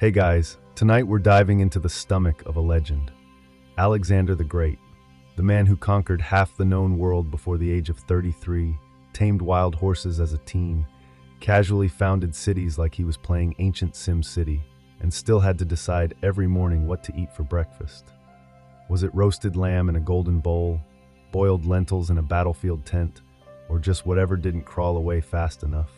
Hey guys, tonight we're diving into the stomach of a legend. Alexander the Great, the man who conquered half the known world before the age of 33, tamed wild horses as a teen, casually founded cities like he was playing ancient Sim City, and still had to decide every morning what to eat for breakfast. Was it roasted lamb in a golden bowl, boiled lentils in a battlefield tent, or just whatever didn't crawl away fast enough?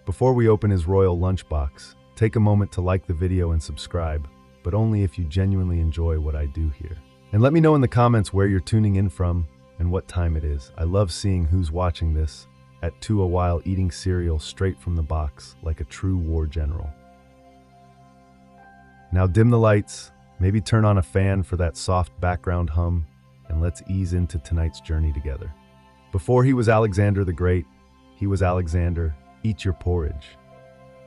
Before we open his royal lunchbox, take a moment to like the video and subscribe, but only if you genuinely enjoy what I do here. And let me know in the comments where you're tuning in from and what time it is. I love seeing who's watching this at 2 a while eating cereal straight from the box like a true war general. Now dim the lights, maybe turn on a fan for that soft background hum, and let's ease into tonight's journey together. Before he was Alexander the Great, he was Alexander, eat your porridge.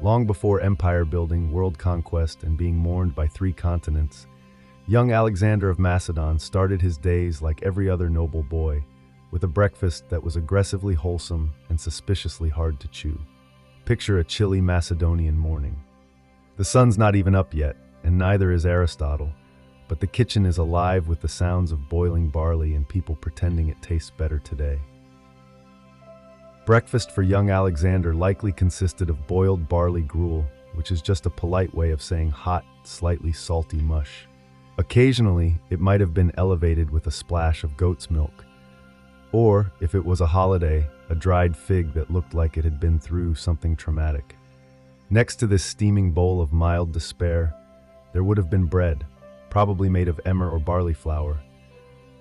Long before empire building, world conquest, and being mourned by 3 continents, young Alexander of Macedon started his days like every other noble boy, with a breakfast that was aggressively wholesome and suspiciously hard to chew. Picture a chilly Macedonian morning. The sun's not even up yet, and neither is Aristotle, but the kitchen is alive with the sounds of boiling barley and people pretending it tastes better today. Breakfast for young Alexander likely consisted of boiled barley gruel, which is just a polite way of saying hot, slightly salty mush. Occasionally, it might have been elevated with a splash of goat's milk, or, if it was a holiday, a dried fig that looked like it had been through something traumatic. Next to this steaming bowl of mild despair, there would have been bread, probably made of emmer or barley flour,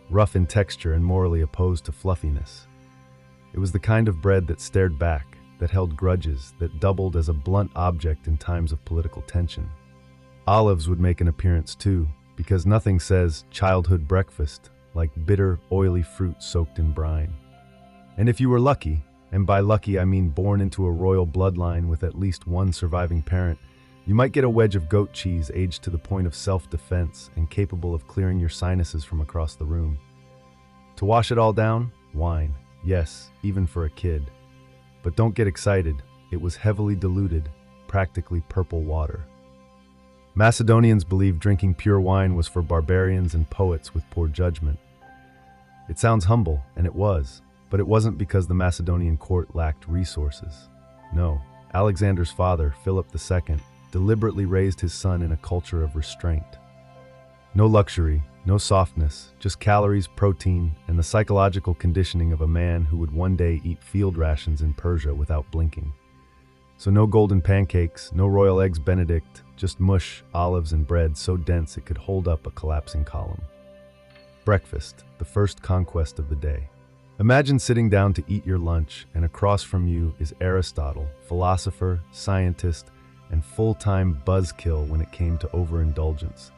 rough in texture and morally opposed to fluffiness. It was the kind of bread that stared back, that held grudges, that doubled as a blunt object in times of political tension. Olives would make an appearance too, because nothing says childhood breakfast like bitter, oily fruit soaked in brine. And if you were lucky, and by lucky I mean born into a royal bloodline with at least one surviving parent, you might get a wedge of goat cheese aged to the point of self-defense and capable of clearing your sinuses from across the room. To wash it all down, wine. Yes, even for a kid. But don't get excited, it was heavily diluted, practically purple water. Macedonians believed drinking pure wine was for barbarians and poets with poor judgment. It sounds humble, and it was, but it wasn't because the Macedonian court lacked resources. No, Alexander's father, Philip II, deliberately raised his son in a culture of restraint. No luxury, no softness, just calories, protein, and the psychological conditioning of a man who would one day eat field rations in Persia without blinking. So no golden pancakes, no royal eggs Benedict, just mush, olives, and bread so dense it could hold up a collapsing column. Breakfast, the first conquest of the day. Imagine sitting down to eat your lunch, and across from you is Aristotle, philosopher, scientist, and full-time buzzkill when it came to overindulgence.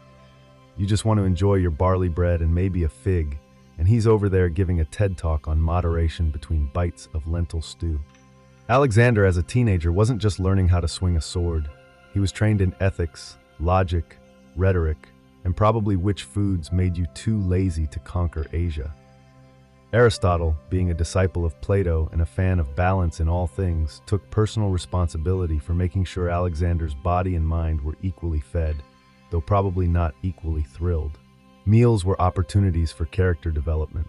You just want to enjoy your barley bread and maybe a fig, and he's over there giving a TED Talk on moderation between bites of lentil stew. Alexander, as a teenager, wasn't just learning how to swing a sword. He was trained in ethics, logic, rhetoric, and probably which foods made you too lazy to conquer Asia. Aristotle, being a disciple of Plato and a fan of balance in all things, took personal responsibility for making sure Alexander's body and mind were equally fed, though probably not equally thrilled. Meals were opportunities for character development.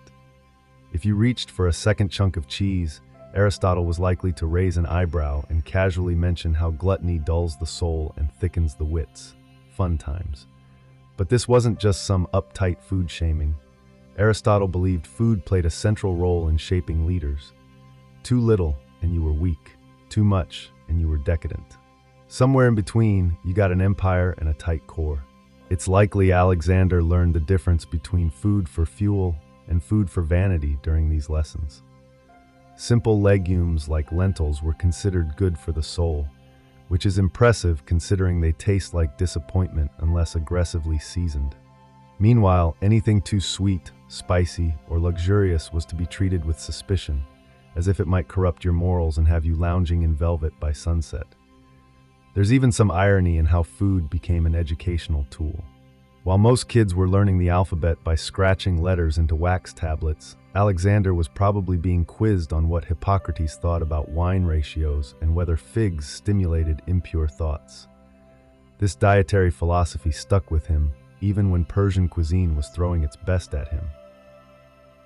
If you reached for a second chunk of cheese, Aristotle was likely to raise an eyebrow and casually mention how gluttony dulls the soul and thickens the wits. Fun times. But this wasn't just some uptight food shaming. Aristotle believed food played a central role in shaping leaders. Too little, and you were weak. Too much, and you were decadent. Somewhere in between, you got an empire and a tight core. It's likely Alexander learned the difference between food for fuel and food for vanity during these lessons. Simple legumes like lentils were considered good for the soul, which is impressive considering they taste like disappointment unless aggressively seasoned. Meanwhile, anything too sweet, spicy, or luxurious was to be treated with suspicion, as if it might corrupt your morals and have you lounging in velvet by sunset. There's even some irony in how food became an educational tool. While most kids were learning the alphabet by scratching letters into wax tablets, Alexander was probably being quizzed on what Hippocrates thought about wine ratios and whether figs stimulated impure thoughts. This dietary philosophy stuck with him, even when Persian cuisine was throwing its best at him.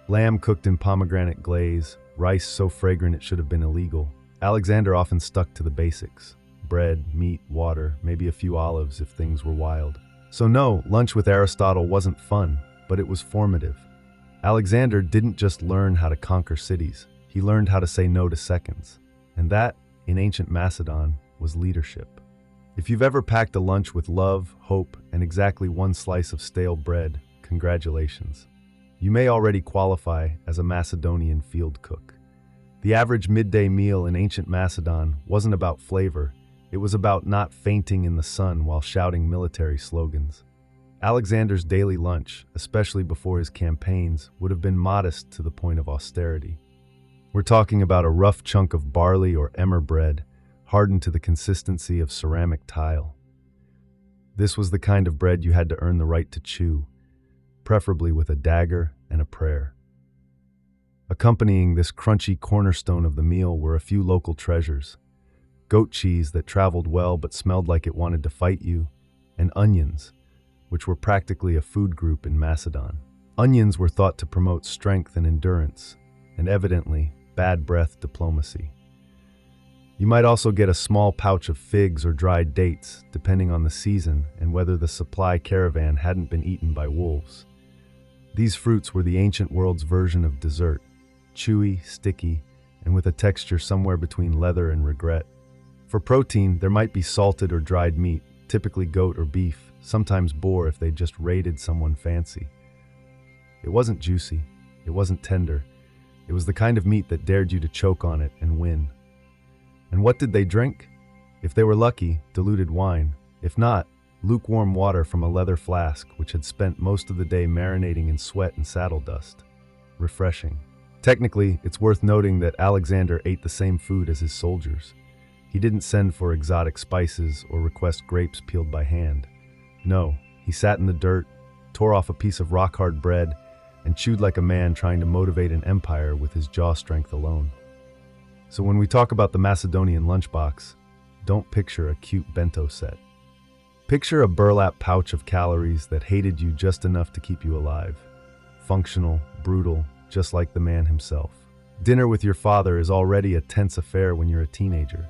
Lamb cooked in pomegranate glaze, rice so fragrant it should have been illegal. Alexander often stuck to the basics: bread, meat, water, maybe a few olives if things were wild. So no, lunch with Aristotle wasn't fun, but it was formative. Alexander didn't just learn how to conquer cities, he learned how to say no to seconds. And that, in ancient Macedon, was leadership. If you've ever packed a lunch with love, hope, and exactly one slice of stale bread, congratulations. You may already qualify as a Macedonian field cook. The average midday meal in ancient Macedon wasn't about flavor, it was about not fainting in the sun while shouting military slogans. Alexander's daily lunch, especially before his campaigns, would have been modest to the point of austerity. We're talking about a rough chunk of barley or emmer bread, hardened to the consistency of ceramic tile. This was the kind of bread you had to earn the right to chew, preferably with a dagger and a prayer. Accompanying this crunchy cornerstone of the meal were a few local treasures: goat cheese that traveled well but smelled like it wanted to fight you, and onions, which were practically a food group in Macedon. Onions were thought to promote strength and endurance, and evidently, bad breath diplomacy. You might also get a small pouch of figs or dried dates, depending on the season and whether the supply caravan hadn't been eaten by wolves. These fruits were the ancient world's version of dessert, chewy, sticky, and with a texture somewhere between leather and regret. For protein, there might be salted or dried meat, typically goat or beef, sometimes boar if they just raided someone fancy. It wasn't juicy, it wasn't tender, it was the kind of meat that dared you to choke on it and win. And what did they drink? If they were lucky, diluted wine. If not, lukewarm water from a leather flask which had spent most of the day marinating in sweat and saddle dust. Refreshing. Technically, it's worth noting that Alexander ate the same food as his soldiers. He didn't send for exotic spices or request grapes peeled by hand. No, he sat in the dirt, tore off a piece of rock-hard bread, and chewed like a man trying to motivate an empire with his jaw strength alone. So when we talk about the Macedonian lunchbox, don't picture a cute bento set. Picture a burlap pouch of calories that hated you just enough to keep you alive. Functional, brutal, just like the man himself. Dinner with your father is already a tense affair when you're a teenager.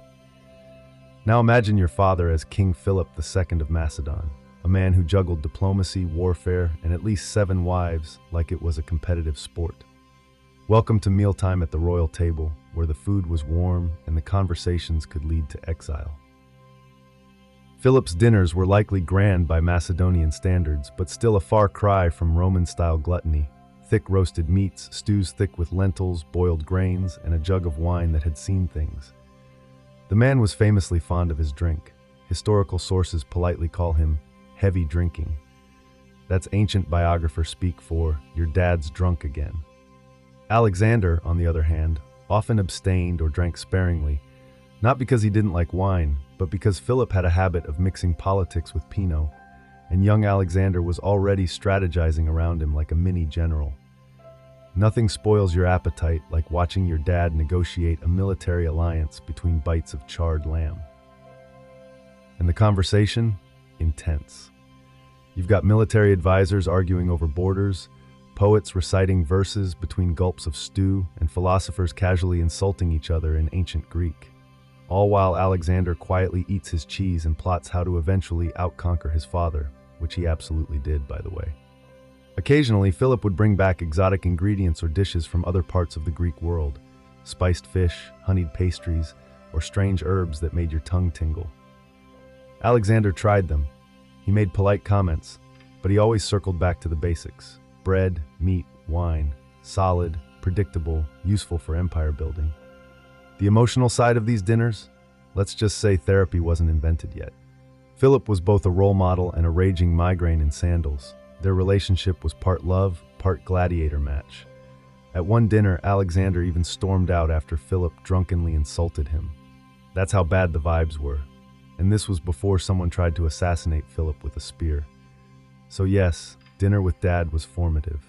Now imagine your father as King Philip II of Macedon, a man who juggled diplomacy, warfare, and at least 7 wives like it was a competitive sport. Welcome to mealtime at the royal table, where the food was warm and the conversations could lead to exile. Philip's dinners were likely grand by Macedonian standards, but still a far cry from Roman-style gluttony. Thick roasted meats, stews thick with lentils, boiled grains, and a jug of wine that had seen things. The man was famously fond of his drink. Historical sources politely call him heavy drinking. That's ancient biographer speak for your dad's drunk again. Alexander, on the other hand, often abstained or drank sparingly, not because he didn't like wine, but because Philip had a habit of mixing politics with Pinot, and young Alexander was already strategizing around him like a mini general. Nothing spoils your appetite like watching your dad negotiate a military alliance between bites of charred lamb. And the conversation? Intense. You've got military advisors arguing over borders, poets reciting verses between gulps of stew, and philosophers casually insulting each other in ancient Greek. All while Alexander quietly eats his cheese and plots how to eventually outconquer his father, which he absolutely did, by the way. Occasionally, Philip would bring back exotic ingredients or dishes from other parts of the Greek world: spiced fish, honeyed pastries, or strange herbs that made your tongue tingle. Alexander tried them. He made polite comments, but he always circled back to the basics: bread, meat, wine, solid, predictable, useful for empire building. The emotional side of these dinners? Let's just say therapy wasn't invented yet. Philip was both a role model and a raging migraine in sandals. Their relationship was part love, part gladiator match. At one dinner, Alexander even stormed out after Philip drunkenly insulted him. That's how bad the vibes were. And this was before someone tried to assassinate Philip with a spear. So yes, dinner with dad was formative.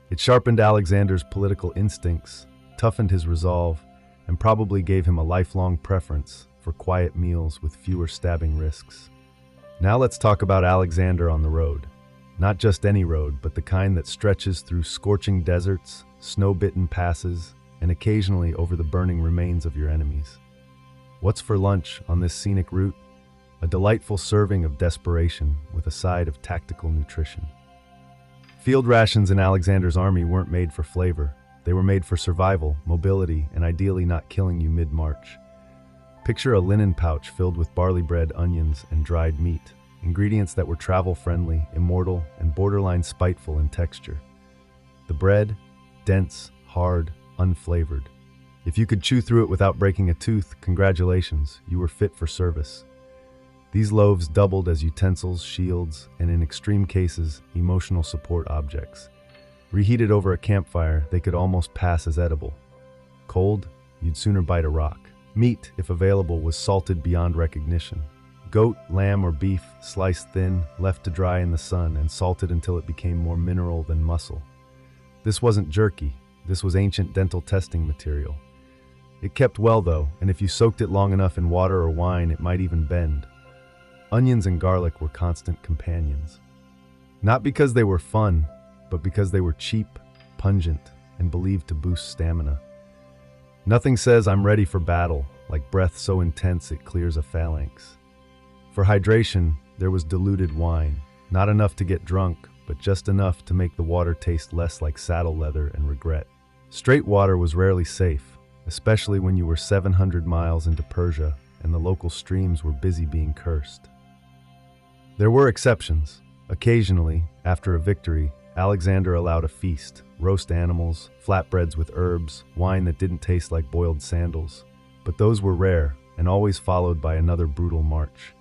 It sharpened Alexander's political instincts, toughened his resolve, and probably gave him a lifelong preference for quiet meals with fewer stabbing risks. Now let's talk about Alexander on the road. Not just any road, but the kind that stretches through scorching deserts, snow-bitten passes, and occasionally over the burning remains of your enemies. What's for lunch on this scenic route? A delightful serving of desperation with a side of tactical nutrition. Field rations in Alexander's army weren't made for flavor. They were made for survival, mobility, and ideally not killing you mid-march. Picture a linen pouch filled with barley bread, onions, and dried meat, ingredients that were travel-friendly, immortal, and borderline spiteful in texture. The bread, dense, hard, unflavored. If you could chew through it without breaking a tooth, congratulations, you were fit for service. These loaves doubled as utensils, shields, and in extreme cases, emotional support objects. Reheated over a campfire, they could almost pass as edible. Cold, you'd sooner bite a rock. Meat, if available, was salted beyond recognition. Goat, lamb, or beef, sliced thin, left to dry in the sun, and salted until it became more mineral than muscle. This wasn't jerky. This was ancient dental testing material. It kept well, though, and if you soaked it long enough in water or wine, it might even bend. Onions and garlic were constant companions. Not because they were fun, but because they were cheap, pungent, and believed to boost stamina. Nothing says I'm ready for battle, like breath so intense it clears a phalanx. For hydration, there was diluted wine, not enough to get drunk, but just enough to make the water taste less like saddle leather and regret. Straight water was rarely safe, especially when you were 700 miles into Persia and the local streams were busy being cursed. There were exceptions. Occasionally, after a victory, Alexander allowed a feast, roast animals, flatbreads with herbs, wine that didn't taste like boiled sandals. But those were rare and always followed by another brutal march.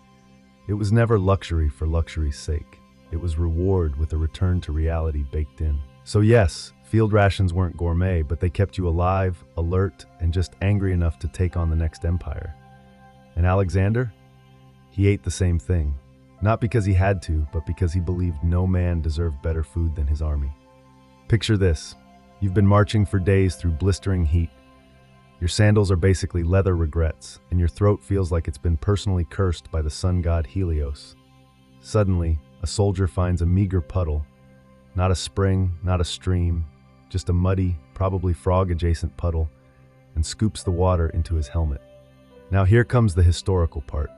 It was never luxury for luxury's sake. It was reward with a return to reality baked in. So yes, field rations weren't gourmet, but they kept you alive, alert, and just angry enough to take on the next empire. And Alexander? He ate the same thing. Not because he had to, but because he believed no man deserved better food than his army. Picture this. You've been marching for days through blistering heat. Your sandals are basically leather regrets, and your throat feels like it's been personally cursed by the sun god Helios. Suddenly, a soldier finds a meager puddle. Not a spring, not a stream, just a muddy, probably frog-adjacent puddle, and scoops the water into his helmet. Now here comes the historical part.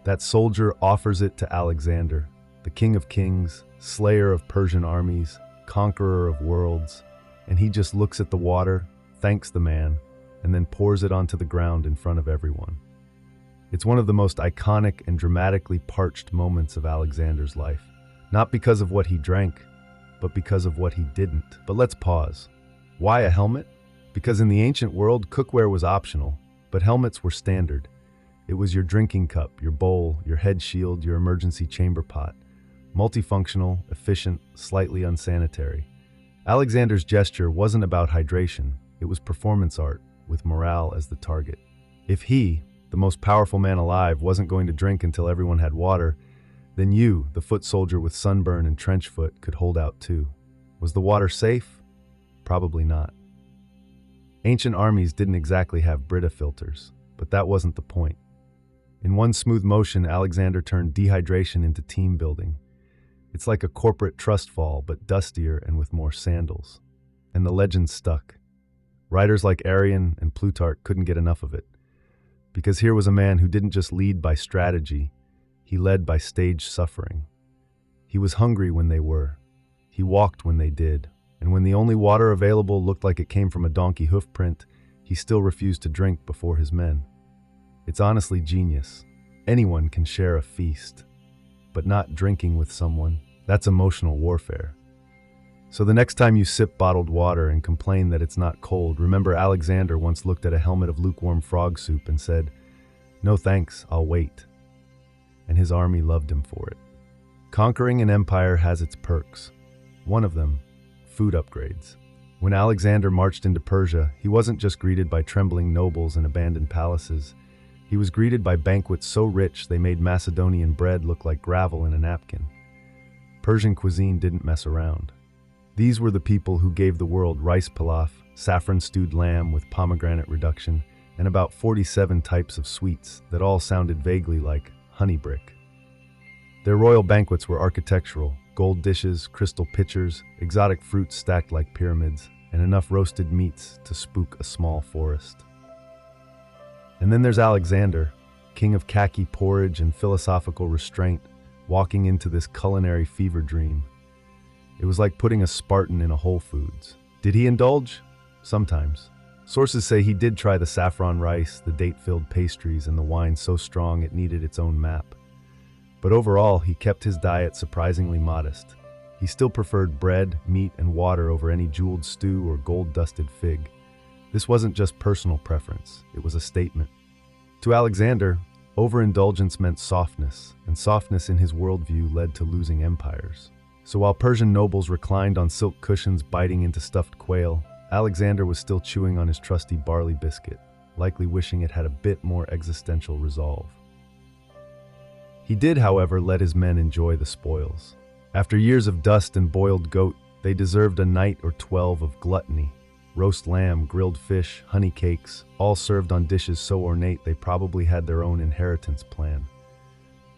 That soldier offers it to Alexander, the king of kings, slayer of Persian armies, conqueror of worlds, and he just looks at the water, thanks the man, and then pours it onto the ground in front of everyone. It's one of the most iconic and dramatically parched moments of Alexander's life, not because of what he drank, but because of what he didn't. But let's pause. Why a helmet? Because in the ancient world, cookware was optional, but helmets were standard. It was your drinking cup, your bowl, your head shield, your emergency chamber pot. Multifunctional, efficient, slightly unsanitary. Alexander's gesture wasn't about hydration, it was performance art, with morale as the target. If he, the most powerful man alive, wasn't going to drink until everyone had water, then you, the foot soldier with sunburn and trench foot, could hold out too. Was the water safe? Probably not. Ancient armies didn't exactly have Brita filters, but that wasn't the point. In one smooth motion, Alexander turned dehydration into team building. It's like a corporate trust fall, but dustier and with more sandals. And the legend stuck. Writers like Arrian and Plutarch couldn't get enough of it. Because here was a man who didn't just lead by strategy, he led by stage suffering. He was hungry when they were. He walked when they did. And when the only water available looked like it came from a donkey hoof print, he still refused to drink before his men. It's honestly genius. Anyone can share a feast. But not drinking with someone, that's emotional warfare. So the next time you sip bottled water and complain that it's not cold, remember Alexander once looked at a helmet of lukewarm frog soup and said, "No thanks, I'll wait." And his army loved him for it. Conquering an empire has its perks. One of them, food upgrades. When Alexander marched into Persia, he wasn't just greeted by trembling nobles and abandoned palaces. He was greeted by banquets so rich they made Macedonian bread look like gravel in a napkin. Persian cuisine didn't mess around. These were the people who gave the world rice pilaf, saffron-stewed lamb with pomegranate reduction, and about 47 types of sweets that all sounded vaguely like honey brick. Their royal banquets were architectural: gold dishes, crystal pitchers, exotic fruits stacked like pyramids, and enough roasted meats to spook a small forest. And then there's Alexander, king of khaki porridge and philosophical restraint, walking into this culinary fever dream. It was like putting a Spartan in a Whole Foods. Did he indulge? Sometimes. Sources say he did try the saffron rice, the date-filled pastries, and the wine so strong it needed its own map. But overall, he kept his diet surprisingly modest. He still preferred bread, meat, and water over any jeweled stew or gold-dusted fig. This wasn't just personal preference, it was a statement. To Alexander, overindulgence meant softness, and softness in his worldview led to losing empires. So while Persian nobles reclined on silk cushions biting into stuffed quail, Alexander was still chewing on his trusty barley biscuit, likely wishing it had a bit more existential resolve. He did, however, let his men enjoy the spoils. After years of dust and boiled goat, they deserved a night or 12 of gluttony. Roast lamb, grilled fish, honey cakes, all served on dishes so ornate they probably had their own inheritance plan.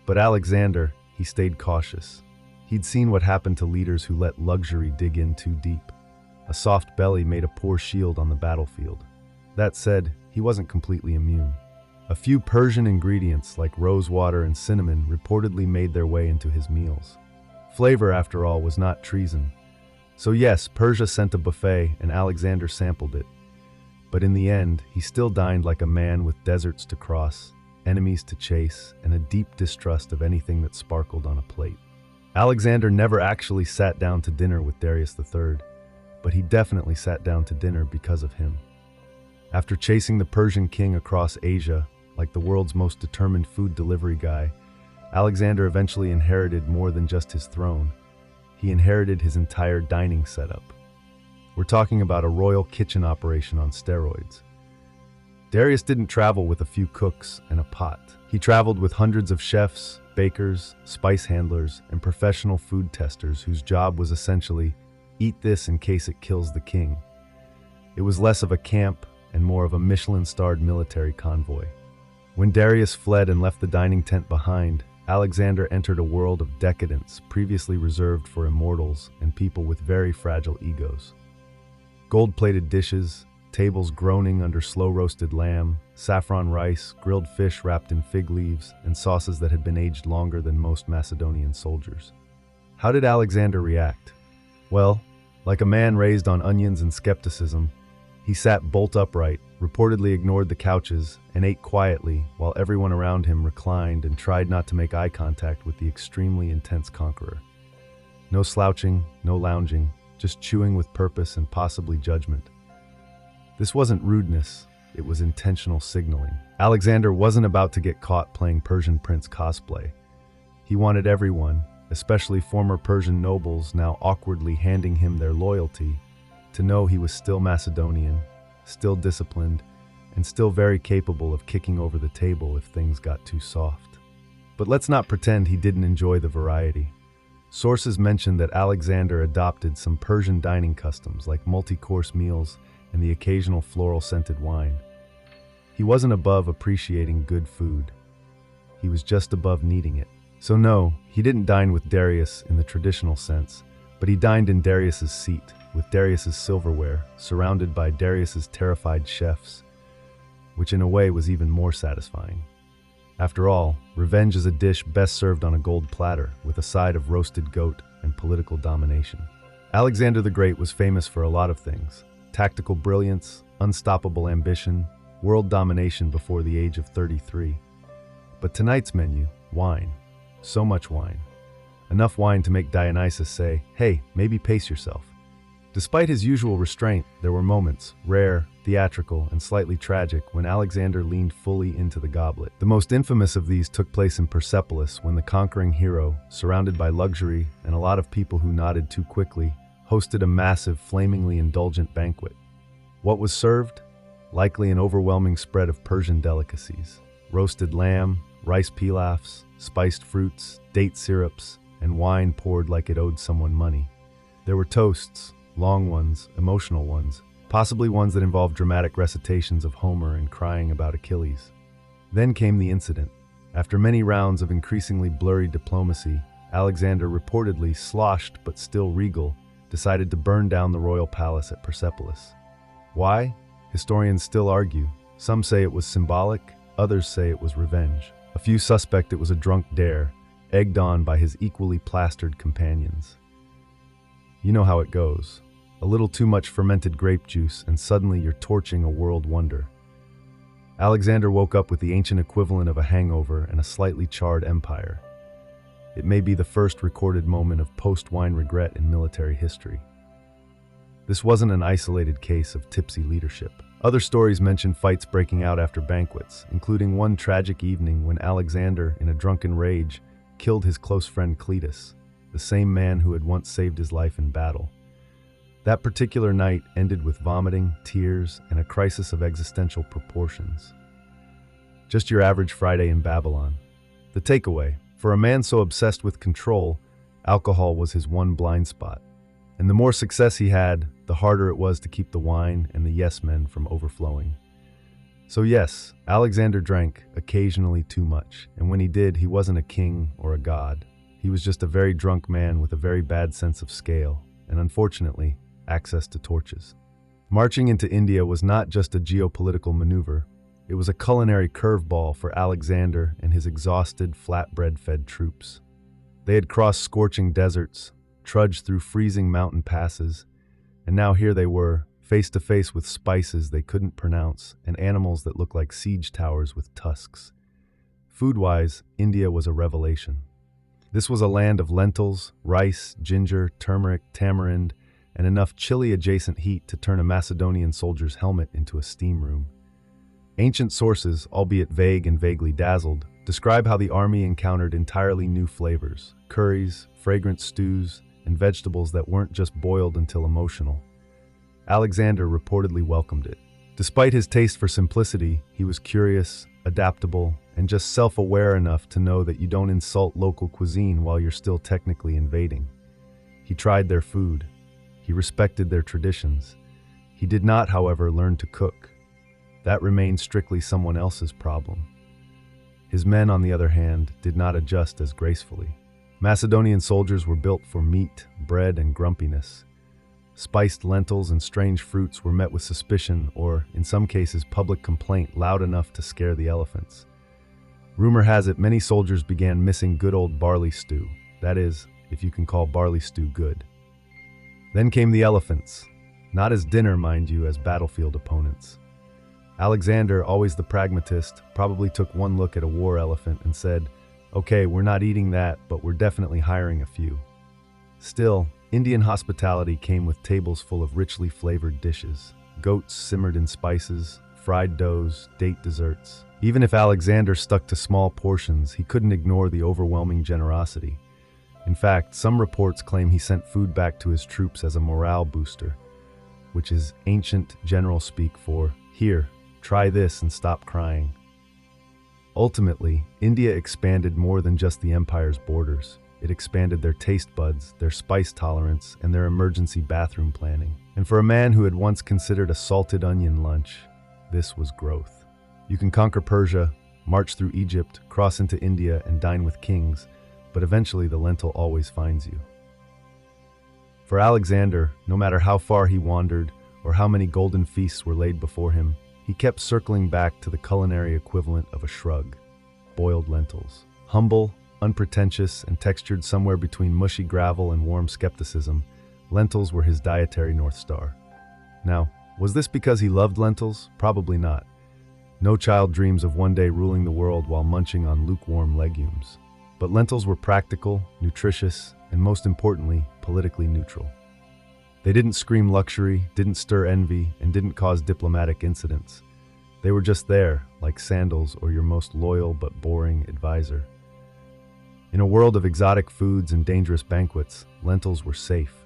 But Alexander, he stayed cautious. He'd seen what happened to leaders who let luxury dig in too deep. A soft belly made a poor shield on the battlefield. That said, he wasn't completely immune. A few Persian ingredients like rosewater and cinnamon reportedly made their way into his meals. Flavor, after all, was not treason. So yes, Persia sent a buffet and Alexander sampled it. But in the end, he still dined like a man with deserts to cross, enemies to chase, and a deep distrust of anything that sparkled on a plate. Alexander never actually sat down to dinner with Darius III, but he definitely sat down to dinner because of him. After chasing the Persian king across Asia, like the world's most determined food delivery guy, Alexander eventually inherited more than just his throne. He inherited his entire dining setup. We're talking about a royal kitchen operation on steroids. Darius didn't travel with a few cooks and a pot. He traveled with hundreds of chefs, bakers, spice handlers, and professional food testers whose job was essentially, eat this in case it kills the king. It was less of a camp and more of a Michelin-starred military convoy. When Darius fled and left the dining tent behind, Alexander entered a world of decadence previously reserved for immortals and people with very fragile egos. Gold-plated dishes, tables groaning under slow-roasted lamb, saffron rice, grilled fish wrapped in fig leaves, and sauces that had been aged longer than most Macedonian soldiers. How did Alexander react? Well, like a man raised on onions and skepticism, he sat bolt upright, reportedly ignored the couches, and ate quietly while everyone around him reclined and tried not to make eye contact with the extremely intense conqueror. No slouching, no lounging, just chewing with purpose and possibly judgment. This wasn't rudeness, it was intentional signaling. Alexander wasn't about to get caught playing Persian prince cosplay. He wanted everyone, especially former Persian nobles now awkwardly handing him their loyalty, to know he was still Macedonian, still disciplined, and still very capable of kicking over the table if things got too soft. But let's not pretend he didn't enjoy the variety. Sources mention that Alexander adopted some Persian dining customs like multi-course meals and the occasional floral-scented wine. He wasn't above appreciating good food. He was just above needing it. So no, he didn't dine with Darius in the traditional sense, but he dined in Darius's seat, with Darius's silverware, surrounded by Darius's terrified chefs, which in a way was even more satisfying. After all, revenge is a dish best served on a gold platter, with a side of roasted goat and political domination. Alexander the Great was famous for a lot of things: tactical brilliance, unstoppable ambition, world domination before the age of 33. But tonight's menu, wine. So much wine. Enough wine to make Dionysus say, "Hey, maybe pace yourself." Despite his usual restraint, there were moments, rare, theatrical, and slightly tragic, when Alexander leaned fully into the goblet. The most infamous of these took place in Persepolis when the conquering hero, surrounded by luxury and a lot of people who nodded too quickly, hosted a massive, flamingly indulgent banquet. What was served? Likely an overwhelming spread of Persian delicacies. Roasted lamb, rice pilafs, spiced fruits, date syrups, and wine poured like it owed someone money. There were toasts, long ones, emotional ones, possibly ones that involved dramatic recitations of Homer and crying about Achilles. Then came the incident. After many rounds of increasingly blurry diplomacy, Alexander, reportedly sloshed but still regal, decided to burn down the royal palace at Persepolis. Why? Historians still argue. Some say it was symbolic, others say it was revenge. A few suspect it was a drunk dare, egged on by his equally plastered companions. You know how it goes. A little too much fermented grape juice, and suddenly you're torching a world wonder. Alexander woke up with the ancient equivalent of a hangover and a slightly charred empire. It may be the first recorded moment of post-wine regret in military history. This wasn't an isolated case of tipsy leadership. Other stories mention fights breaking out after banquets, including one tragic evening when Alexander, in a drunken rage, killed his close friend Cletus, the same man who had once saved his life in battle. That particular night ended with vomiting, tears, and a crisis of existential proportions. Just your average Friday in Babylon. The takeaway: for a man so obsessed with control, alcohol was his one blind spot. And the more success he had, the harder it was to keep the wine and the yes-men from overflowing. So yes, Alexander drank, occasionally too much, and when he did, he wasn't a king or a god. He was just a very drunk man with a very bad sense of scale, and unfortunately, access to torches. Marching into India was not just a geopolitical maneuver, it was a culinary curveball for Alexander and his exhausted, flatbread-fed troops. They had crossed scorching deserts, trudged through freezing mountain passes, and now here they were, face to face with spices they couldn't pronounce and animals that looked like siege towers with tusks. Food-wise, India was a revelation. This was a land of lentils, rice, ginger, turmeric, tamarind, and enough chili-adjacent heat to turn a Macedonian soldier's helmet into a steam room. Ancient sources, albeit vague and vaguely dazzled, describe how the army encountered entirely new flavors, curries, fragrant stews, and vegetables that weren't just boiled until emotional. Alexander reportedly welcomed it. Despite his taste for simplicity, he was curious, adaptable, and just self-aware enough to know that you don't insult local cuisine while you're still technically invading. He tried their food. He respected their traditions. He did not, however, learn to cook. That remained strictly someone else's problem. His men, on the other hand, did not adjust as gracefully. Macedonian soldiers were built for meat, bread, and grumpiness. Spiced lentils and strange fruits were met with suspicion or, in some cases, public complaint loud enough to scare the elephants. Rumor has it many soldiers began missing good old barley stew. That is, if you can call barley stew good. Then came the elephants. Not as dinner, mind you, as battlefield opponents. Alexander, always the pragmatist, probably took one look at a war elephant and said, "Okay, we're not eating that, but we're definitely hiring a few." Still, Indian hospitality came with tables full of richly flavored dishes, goats simmered in spices, fried doughs, date desserts. Even if Alexander stuck to small portions, he couldn't ignore the overwhelming generosity. In fact, some reports claim he sent food back to his troops as a morale booster, which is ancient general speak for, "Here, try this and stop crying." Ultimately, India expanded more than just the empire's borders. It expanded their taste buds, their spice tolerance, and their emergency bathroom planning. And for a man who had once considered a salted onion lunch, this was growth. You can conquer Persia, march through Egypt, cross into India, and dine with kings, but eventually the lentil always finds you. For Alexander, no matter how far he wandered or how many golden feasts were laid before him, he kept circling back to the culinary equivalent of a shrug: boiled lentils. Humble, unpretentious, and textured somewhere between mushy gravel and warm skepticism, lentils were his dietary North Star. Now, was this because he loved lentils? Probably not. No child dreams of one day ruling the world while munching on lukewarm legumes. But lentils were practical, nutritious, and most importantly, politically neutral. They didn't scream luxury, didn't stir envy, and didn't cause diplomatic incidents. They were just there, like sandals or your most loyal but boring advisor. In a world of exotic foods and dangerous banquets, lentils were safe.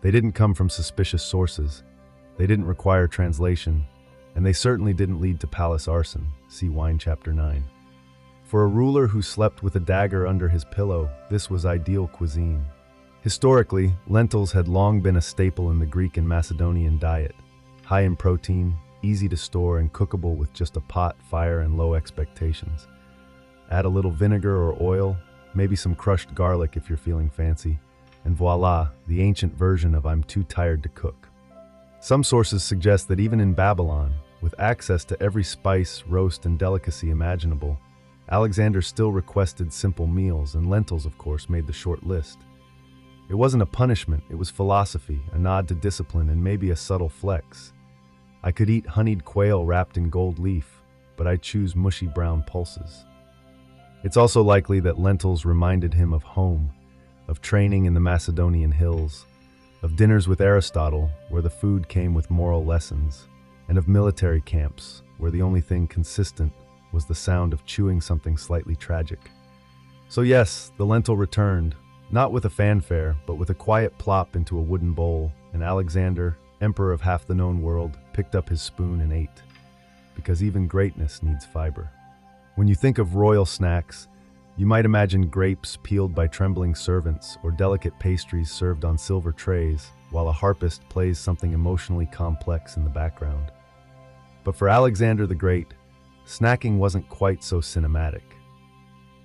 They didn't come from suspicious sources, they didn't require translation, and they certainly didn't lead to palace arson, see Wine Chapter 9. For a ruler who slept with a dagger under his pillow, this was ideal cuisine. Historically, lentils had long been a staple in the Greek and Macedonian diet. High in protein, easy to store, and cookable with just a pot, fire, and low expectations. Add a little vinegar or oil, maybe some crushed garlic if you're feeling fancy, and voila, the ancient version of I'm too tired to cook. Some sources suggest that even in Babylon, with access to every spice, roast, and delicacy imaginable, Alexander still requested simple meals, and lentils, of course, made the short list. It wasn't a punishment, it was philosophy, a nod to discipline, and maybe a subtle flex. I could eat honeyed quail wrapped in gold leaf, but I'd choose mushy brown pulses. It's also likely that lentils reminded him of home, of training in the Macedonian hills, of dinners with Aristotle, where the food came with moral lessons, and of military camps, where the only thing consistent was the sound of chewing something slightly tragic. So yes, the lentil returned, not with a fanfare, but with a quiet plop into a wooden bowl, and Alexander, emperor of half the known world, picked up his spoon and ate. Because even greatness needs fiber. When you think of royal snacks, you might imagine grapes peeled by trembling servants or delicate pastries served on silver trays, while a harpist plays something emotionally complex in the background. But for Alexander the Great, snacking wasn't quite so cinematic.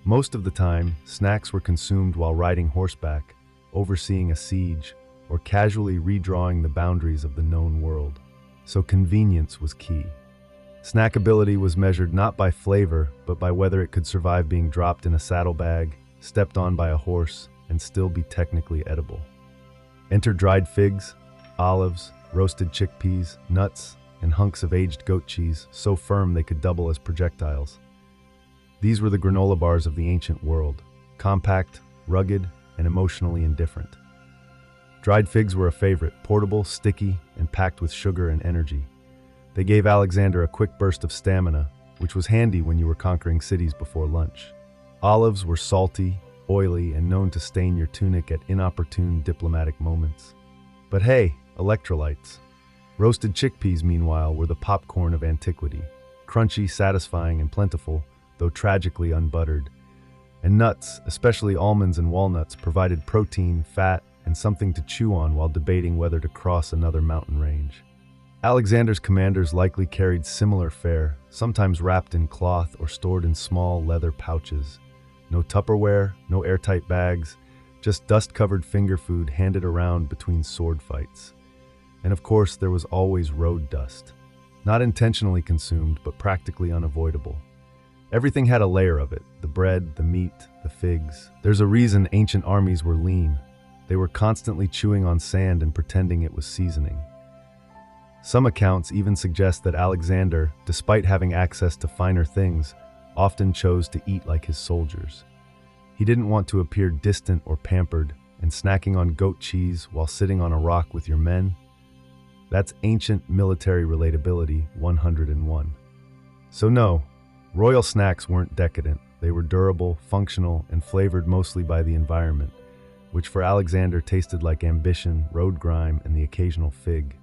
Most of the time, snacks were consumed while riding horseback, overseeing a siege, or casually redrawing the boundaries of the known world. So convenience was key. Snackability was measured not by flavor, but by whether it could survive being dropped in a saddlebag, stepped on by a horse, and still be technically edible. Enter dried figs, olives, roasted chickpeas, nuts, and hunks of aged goat cheese, so firm they could double as projectiles. These were the granola bars of the ancient world, compact, rugged, and emotionally indifferent. Dried figs were a favorite, portable, sticky, and packed with sugar and energy. They gave Alexander a quick burst of stamina, which was handy when you were conquering cities before lunch. Olives were salty, oily, and known to stain your tunic at inopportune diplomatic moments. But hey, electrolytes. Roasted chickpeas, meanwhile, were the popcorn of antiquity, crunchy, satisfying, and plentiful, though tragically unbuttered. And nuts, especially almonds and walnuts, provided protein, fat, and something to chew on while debating whether to cross another mountain range. Alexander's commanders likely carried similar fare, sometimes wrapped in cloth or stored in small leather pouches. No Tupperware, no airtight bags, just dust-covered finger food handed around between sword fights. And of course, there was always road dust. Not intentionally consumed, but practically unavoidable. Everything had a layer of it, the bread, the meat, the figs. There's a reason ancient armies were lean. They were constantly chewing on sand and pretending it was seasoning. Some accounts even suggest that Alexander, despite having access to finer things, often chose to eat like his soldiers. He didn't want to appear distant or pampered, and snacking on goat cheese while sitting on a rock with your men? That's ancient military relatability 101. So no, royal snacks weren't decadent. They were durable, functional, and flavored mostly by the environment, which for Alexander tasted like ambition, road grime, and the occasional fig.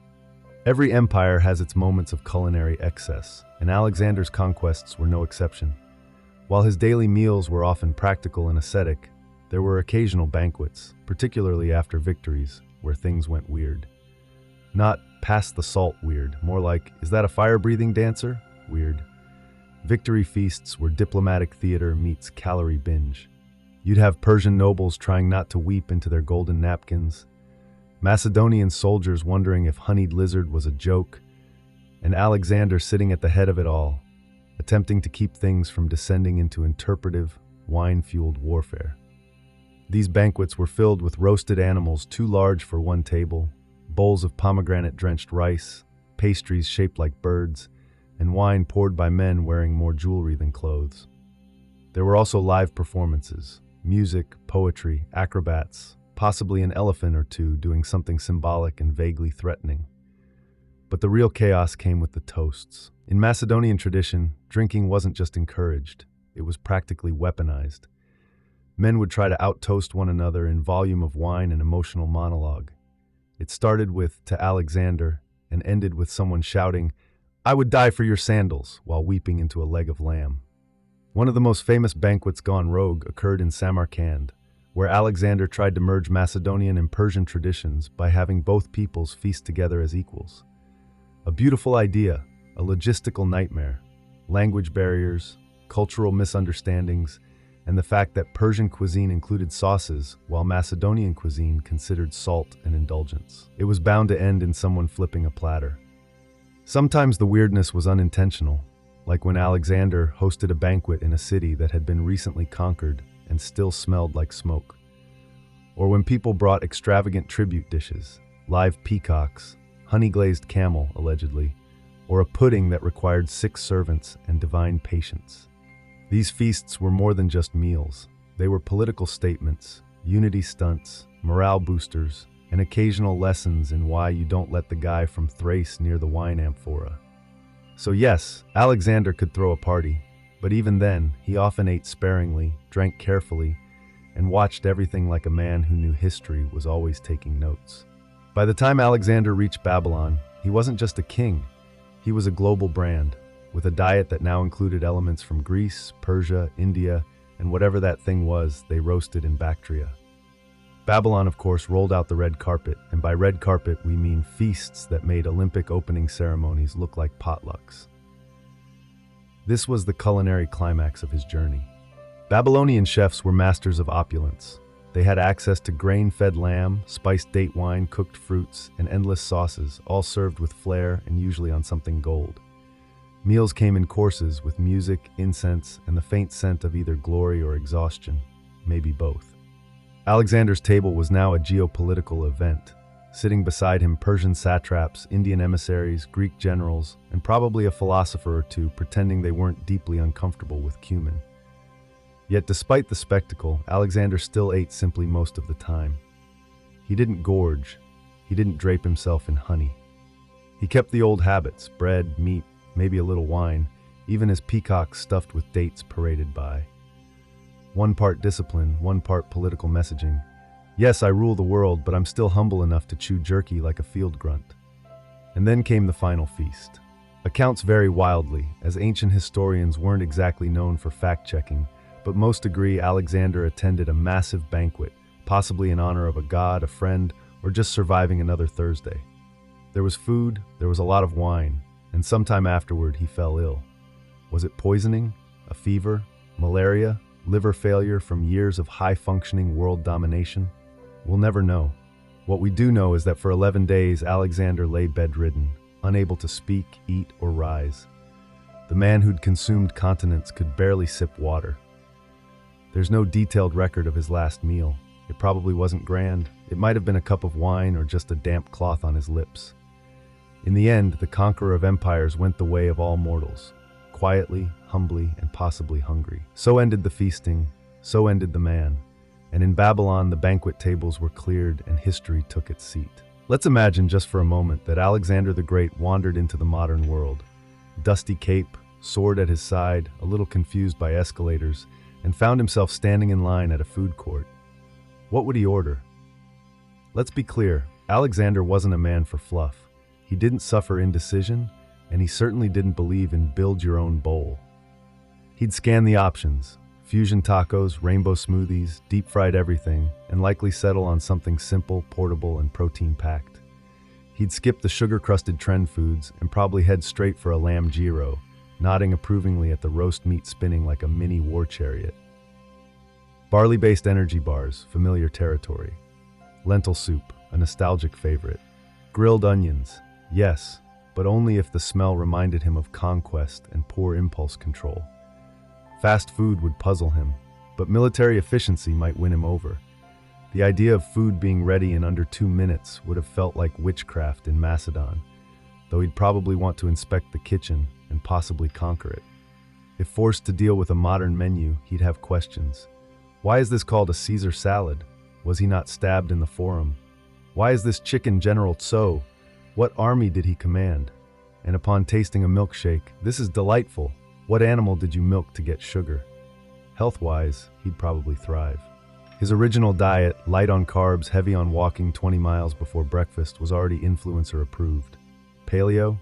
Every empire has its moments of culinary excess, and Alexander's conquests were no exception. While his daily meals were often practical and ascetic, there were occasional banquets, particularly after victories, where things went weird. Not pass the salt weird, more like, is that a fire-breathing dancer? Weird. Victory feasts were diplomatic theater meets calorie binge. You'd have Persian nobles trying not to weep into their golden napkins, Macedonian soldiers wondering if honeyed lizard was a joke, and Alexander sitting at the head of it all, attempting to keep things from descending into interpretive, wine-fueled warfare. These banquets were filled with roasted animals too large for one table, bowls of pomegranate-drenched rice, pastries shaped like birds, and wine poured by men wearing more jewelry than clothes. There were also live performances, music, poetry, acrobats, possibly an elephant or two doing something symbolic and vaguely threatening. But the real chaos came with the toasts. In Macedonian tradition, drinking wasn't just encouraged, it was practically weaponized. Men would try to out-toast one another in volume of wine and emotional monologue. It started with "to Alexander" and ended with someone shouting, "I would die for your sandals," while weeping into a leg of lamb. One of the most famous banquets gone rogue occurred in Samarkand, where Alexander tried to merge Macedonian and Persian traditions by having both peoples feast together as equals. A beautiful idea, a logistical nightmare. Language barriers, cultural misunderstandings, and the fact that Persian cuisine included sauces, while Macedonian cuisine considered salt and indulgence. It was bound to end in someone flipping a platter. Sometimes the weirdness was unintentional, like when Alexander hosted a banquet in a city that had been recently conquered and still smelled like smoke. Or when people brought extravagant tribute dishes, live peacocks, honey-glazed camel, allegedly, or a pudding that required 6 servants and divine patience. These feasts were more than just meals. They were political statements, unity stunts, morale boosters, and occasional lessons in why you don't let the guy from Thrace near the wine amphora. So yes, Alexander could throw a party, but even then, he often ate sparingly, drank carefully, and watched everything like a man who knew history was always taking notes. By the time Alexander reached Babylon, he wasn't just a king. He was a global brand, with a diet that now included elements from Greece, Persia, India, and whatever that thing was they roasted in Bactria. Babylon, of course, rolled out the red carpet, and by red carpet we mean feasts that made Olympic opening ceremonies look like potlucks. This was the culinary climax of his journey. Babylonian chefs were masters of opulence. They had access to grain-fed lamb, spiced date wine, cooked fruits, and endless sauces, all served with flair and usually on something gold. Meals came in courses with music, incense, and the faint scent of either glory or exhaustion, maybe both. Alexander's table was now a geopolitical event. Sitting beside him Persian satraps, Indian emissaries, Greek generals, and probably a philosopher or two pretending they weren't deeply uncomfortable with cumin. Yet despite the spectacle, Alexander still ate simply most of the time. He didn't gorge. He didn't drape himself in honey. He kept the old habits, bread, meat, maybe a little wine, even as peacocks stuffed with dates paraded by. One part discipline, one part political messaging. Yes, I rule the world, but I'm still humble enough to chew jerky like a field grunt. And then came the final feast. Accounts vary wildly, as ancient historians weren't exactly known for fact-checking, but most agree Alexander attended a massive banquet, possibly in honor of a god, a friend, or just surviving another Thursday. There was food, there was a lot of wine, and sometime afterward he fell ill. Was it poisoning? A fever? Malaria? Liver failure from years of high-functioning world domination? We'll never know. What we do know is that for 11 days Alexander lay bedridden, unable to speak, eat, or rise. The man who'd consumed continents could barely sip water. There's no detailed record of his last meal. It probably wasn't grand. It might have been a cup of wine or just a damp cloth on his lips. In the end, the conqueror of empires went the way of all mortals, quietly, humbly, and possibly hungry. So ended the feasting, so ended the man. And in Babylon, the banquet tables were cleared and history took its seat. Let's imagine just for a moment that Alexander the Great wandered into the modern world. Dusty cape, sword at his side, a little confused by escalators, and found himself standing in line at a food court. What would he order? Let's be clear, Alexander wasn't a man for fluff. He didn't suffer indecision, and he certainly didn't believe in build your own bowl. He'd scan the options, fusion tacos, rainbow smoothies, deep-fried everything, and likely settle on something simple, portable, and protein-packed. He'd skip the sugar-crusted trend foods and probably head straight for a lamb gyro, nodding approvingly at the roast meat spinning like a mini war chariot. Barley-based energy bars, familiar territory. Lentil soup, a nostalgic favorite. Grilled onions, yes, but only if the smell reminded him of conquest and poor impulse control. Fast food would puzzle him, but military efficiency might win him over. The idea of food being ready in under 2 minutes would have felt like witchcraft in Macedon, though he'd probably want to inspect the kitchen and possibly conquer it. If forced to deal with a modern menu, he'd have questions. Why is this called a Caesar salad? Was he not stabbed in the forum? Why is this chicken General Tso? What army did he command? And upon tasting a milkshake, this is delightful. What animal did you milk to get sugar? Health-wise, he'd probably thrive. His original diet, light on carbs, heavy on walking 20 miles before breakfast, was already influencer approved. Paleo?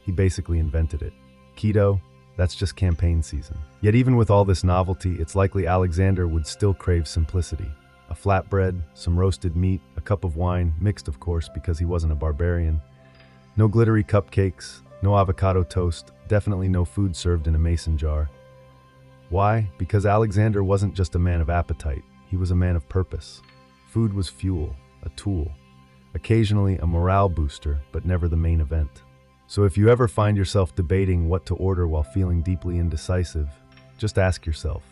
He basically invented it. Keto? That's just campaign season. Yet even with all this novelty, it's likely Alexander would still crave simplicity. A flatbread, some roasted meat, a cup of wine, mixed of course because he wasn't a barbarian. No glittery cupcakes, no avocado toast, definitely no food served in a mason jar. Why? Because Alexander wasn't just a man of appetite, he was a man of purpose. Food was fuel, a tool, occasionally a morale booster, but never the main event. So if you ever find yourself debating what to order while feeling deeply indecisive, just ask yourself,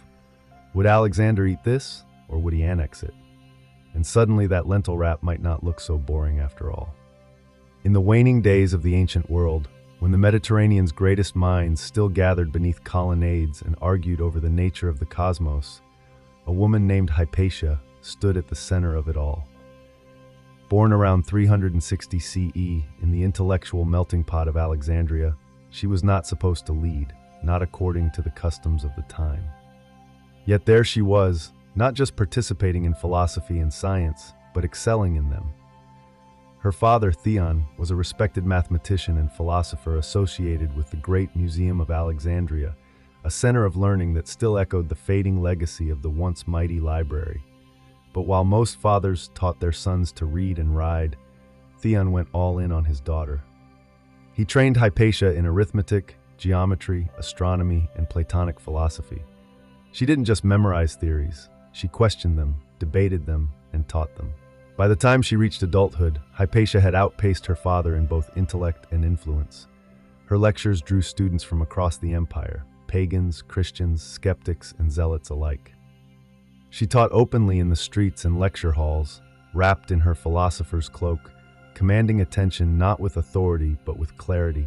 would Alexander eat this, or would he annex it? And suddenly that lentil wrap might not look so boring after all. In the waning days of the ancient world, when the Mediterranean's greatest minds still gathered beneath colonnades and argued over the nature of the cosmos, a woman named Hypatia stood at the center of it all. Born around 360 CE in the intellectual melting pot of Alexandria, she was not supposed to lead, not according to the customs of the time. Yet there she was, not just participating in philosophy and science, but excelling in them. Her father, Theon, was a respected mathematician and philosopher associated with the Great Museum of Alexandria, a center of learning that still echoed the fading legacy of the once mighty library. But while most fathers taught their sons to read and ride, Theon went all in on his daughter. He trained Hypatia in arithmetic, geometry, astronomy, and Platonic philosophy. She didn't just memorize theories, she questioned them, debated them, and taught them. By the time she reached adulthood, Hypatia had outpaced her father in both intellect and influence. Her lectures drew students from across the empire, pagans, Christians, skeptics, and zealots alike. She taught openly in the streets and lecture halls, wrapped in her philosopher's cloak, commanding attention not with authority but with clarity.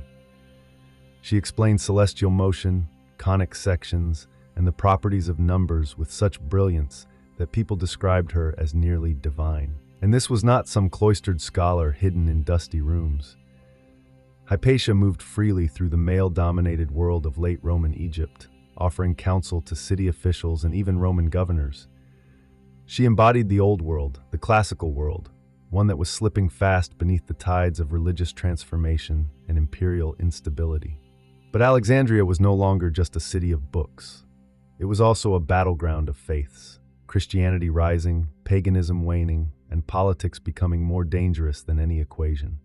She explained celestial motion, conic sections, and the properties of numbers with such brilliance that people described her as nearly divine. And this was not some cloistered scholar hidden in dusty rooms. Hypatia moved freely through the male-dominated world of late Roman Egypt, offering counsel to city officials and even Roman governors. She embodied the old world, the classical world, one that was slipping fast beneath the tides of religious transformation and imperial instability. But Alexandria was no longer just a city of books. It was also a battleground of faiths, Christianity rising, paganism waning, and politics becoming more dangerous than any equation.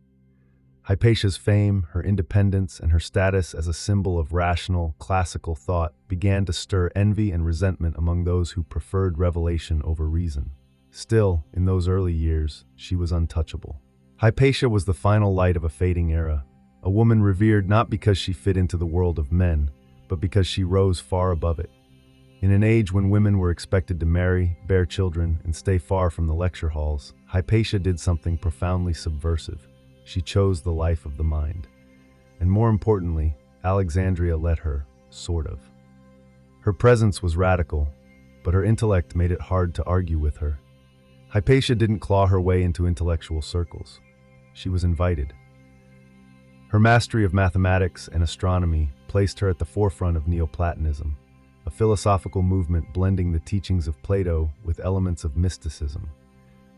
Hypatia's fame, her independence, and her status as a symbol of rational, classical thought began to stir envy and resentment among those who preferred revelation over reason. Still, in those early years, she was untouchable. Hypatia was the final light of a fading era, a woman revered not because she fit into the world of men, but because she rose far above it. In an age when women were expected to marry, bear children, and stay far from the lecture halls, Hypatia did something profoundly subversive. She chose the life of the mind. And more importantly, Alexandria let her, sort of. Her presence was radical, but her intellect made it hard to argue with her. Hypatia didn't claw her way into intellectual circles. She was invited. Her mastery of mathematics and astronomy placed her at the forefront of Neoplatonism, a philosophical movement blending the teachings of Plato with elements of mysticism.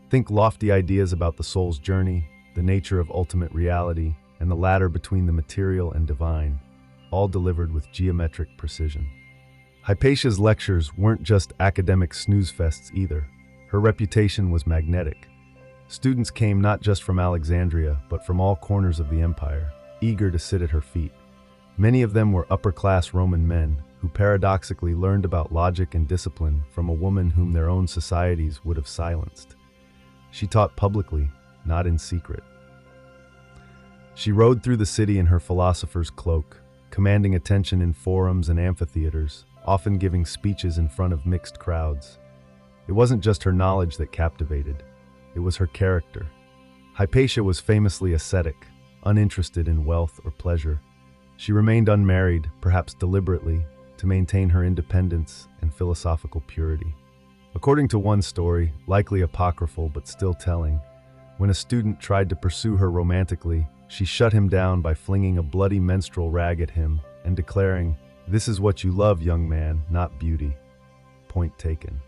Think lofty ideas about the soul's journey, the nature of ultimate reality, and the ladder between the material and divine, all delivered with geometric precision. Hypatia's lectures weren't just academic snooze fests either. Her reputation was magnetic. Students came not just from Alexandria, but from all corners of the empire, eager to sit at her feet. Many of them were upper-class Roman men who paradoxically learned about logic and discipline from a woman whom their own societies would have silenced. She taught publicly, not in secret. She rode through the city in her philosopher's cloak, commanding attention in forums and amphitheaters, often giving speeches in front of mixed crowds. It wasn't just her knowledge that captivated, it was her character. Hypatia was famously ascetic, uninterested in wealth or pleasure. She remained unmarried, perhaps deliberately, to maintain her independence and philosophical purity. According to one story, likely apocryphal but still telling, when a student tried to pursue her romantically, she shut him down by flinging a bloody menstrual rag at him and declaring, "This is what you love, young man, not beauty." Point taken.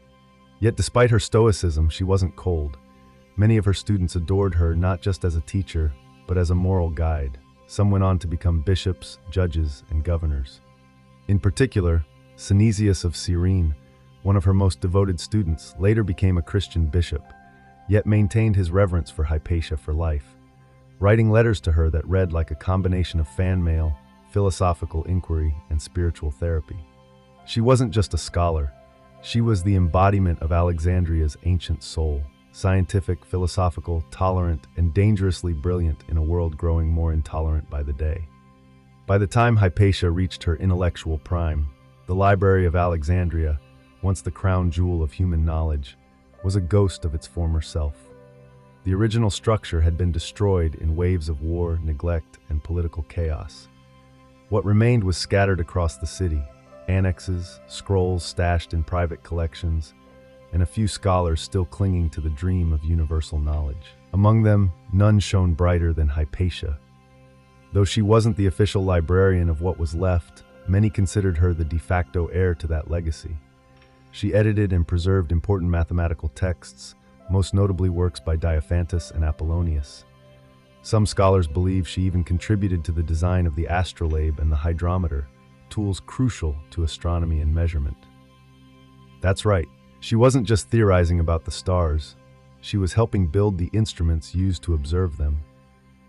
Yet despite her stoicism, she wasn't cold. Many of her students adored her not just as a teacher, but as a moral guide. Some went on to become bishops, judges, and governors. In particular, Synesius of Cyrene, one of her most devoted students, later became a Christian bishop, yet maintained his reverence for Hypatia for life, writing letters to her that read like a combination of fan mail, philosophical inquiry, and spiritual therapy. She wasn't just a scholar. She was the embodiment of Alexandria's ancient soul, scientific, philosophical, tolerant, and dangerously brilliant in a world growing more intolerant by the day. By the time Hypatia reached her intellectual prime, the Library of Alexandria, once the crown jewel of human knowledge, was a ghost of its former self. The original structure had been destroyed in waves of war, neglect, and political chaos. What remained was scattered across the city, annexes, scrolls stashed in private collections, and a few scholars still clinging to the dream of universal knowledge. Among them, none shone brighter than Hypatia. Though she wasn't the official librarian of what was left, many considered her the de facto heir to that legacy. She edited and preserved important mathematical texts, most notably works by Diophantus and Apollonius. Some scholars believe she even contributed to the design of the astrolabe and the hydrometer, tools crucial to astronomy and measurement. That's right, she wasn't just theorizing about the stars, she was helping build the instruments used to observe them.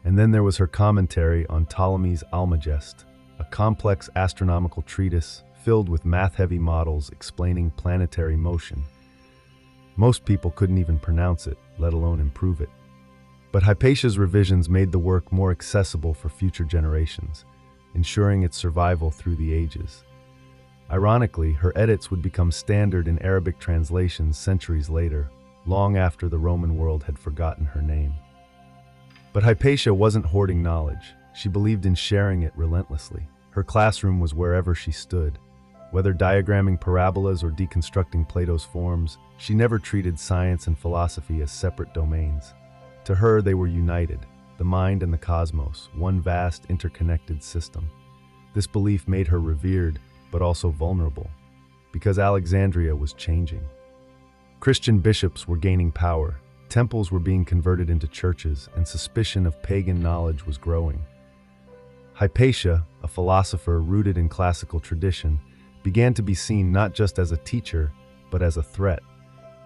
And then there was her commentary on Ptolemy's Almagest, a complex astronomical treatise filled with math-heavy models explaining planetary motion. Most people couldn't even pronounce it, let alone improve it. But Hypatia's revisions made the work more accessible for future generations, ensuring its survival through the ages. Ironically, her edits would become standard in Arabic translations centuries later, long after the Roman world had forgotten her name. But Hypatia wasn't hoarding knowledge. She believed in sharing it relentlessly. Her classroom was wherever she stood. Whether diagramming parabolas or deconstructing Plato's forms, she never treated science and philosophy as separate domains. To her, they were united, the mind and the cosmos, one vast, interconnected system. This belief made her revered, but also vulnerable, because Alexandria was changing. Christian bishops were gaining power, temples were being converted into churches, and suspicion of pagan knowledge was growing. Hypatia, a philosopher rooted in classical tradition, began to be seen not just as a teacher, but as a threat.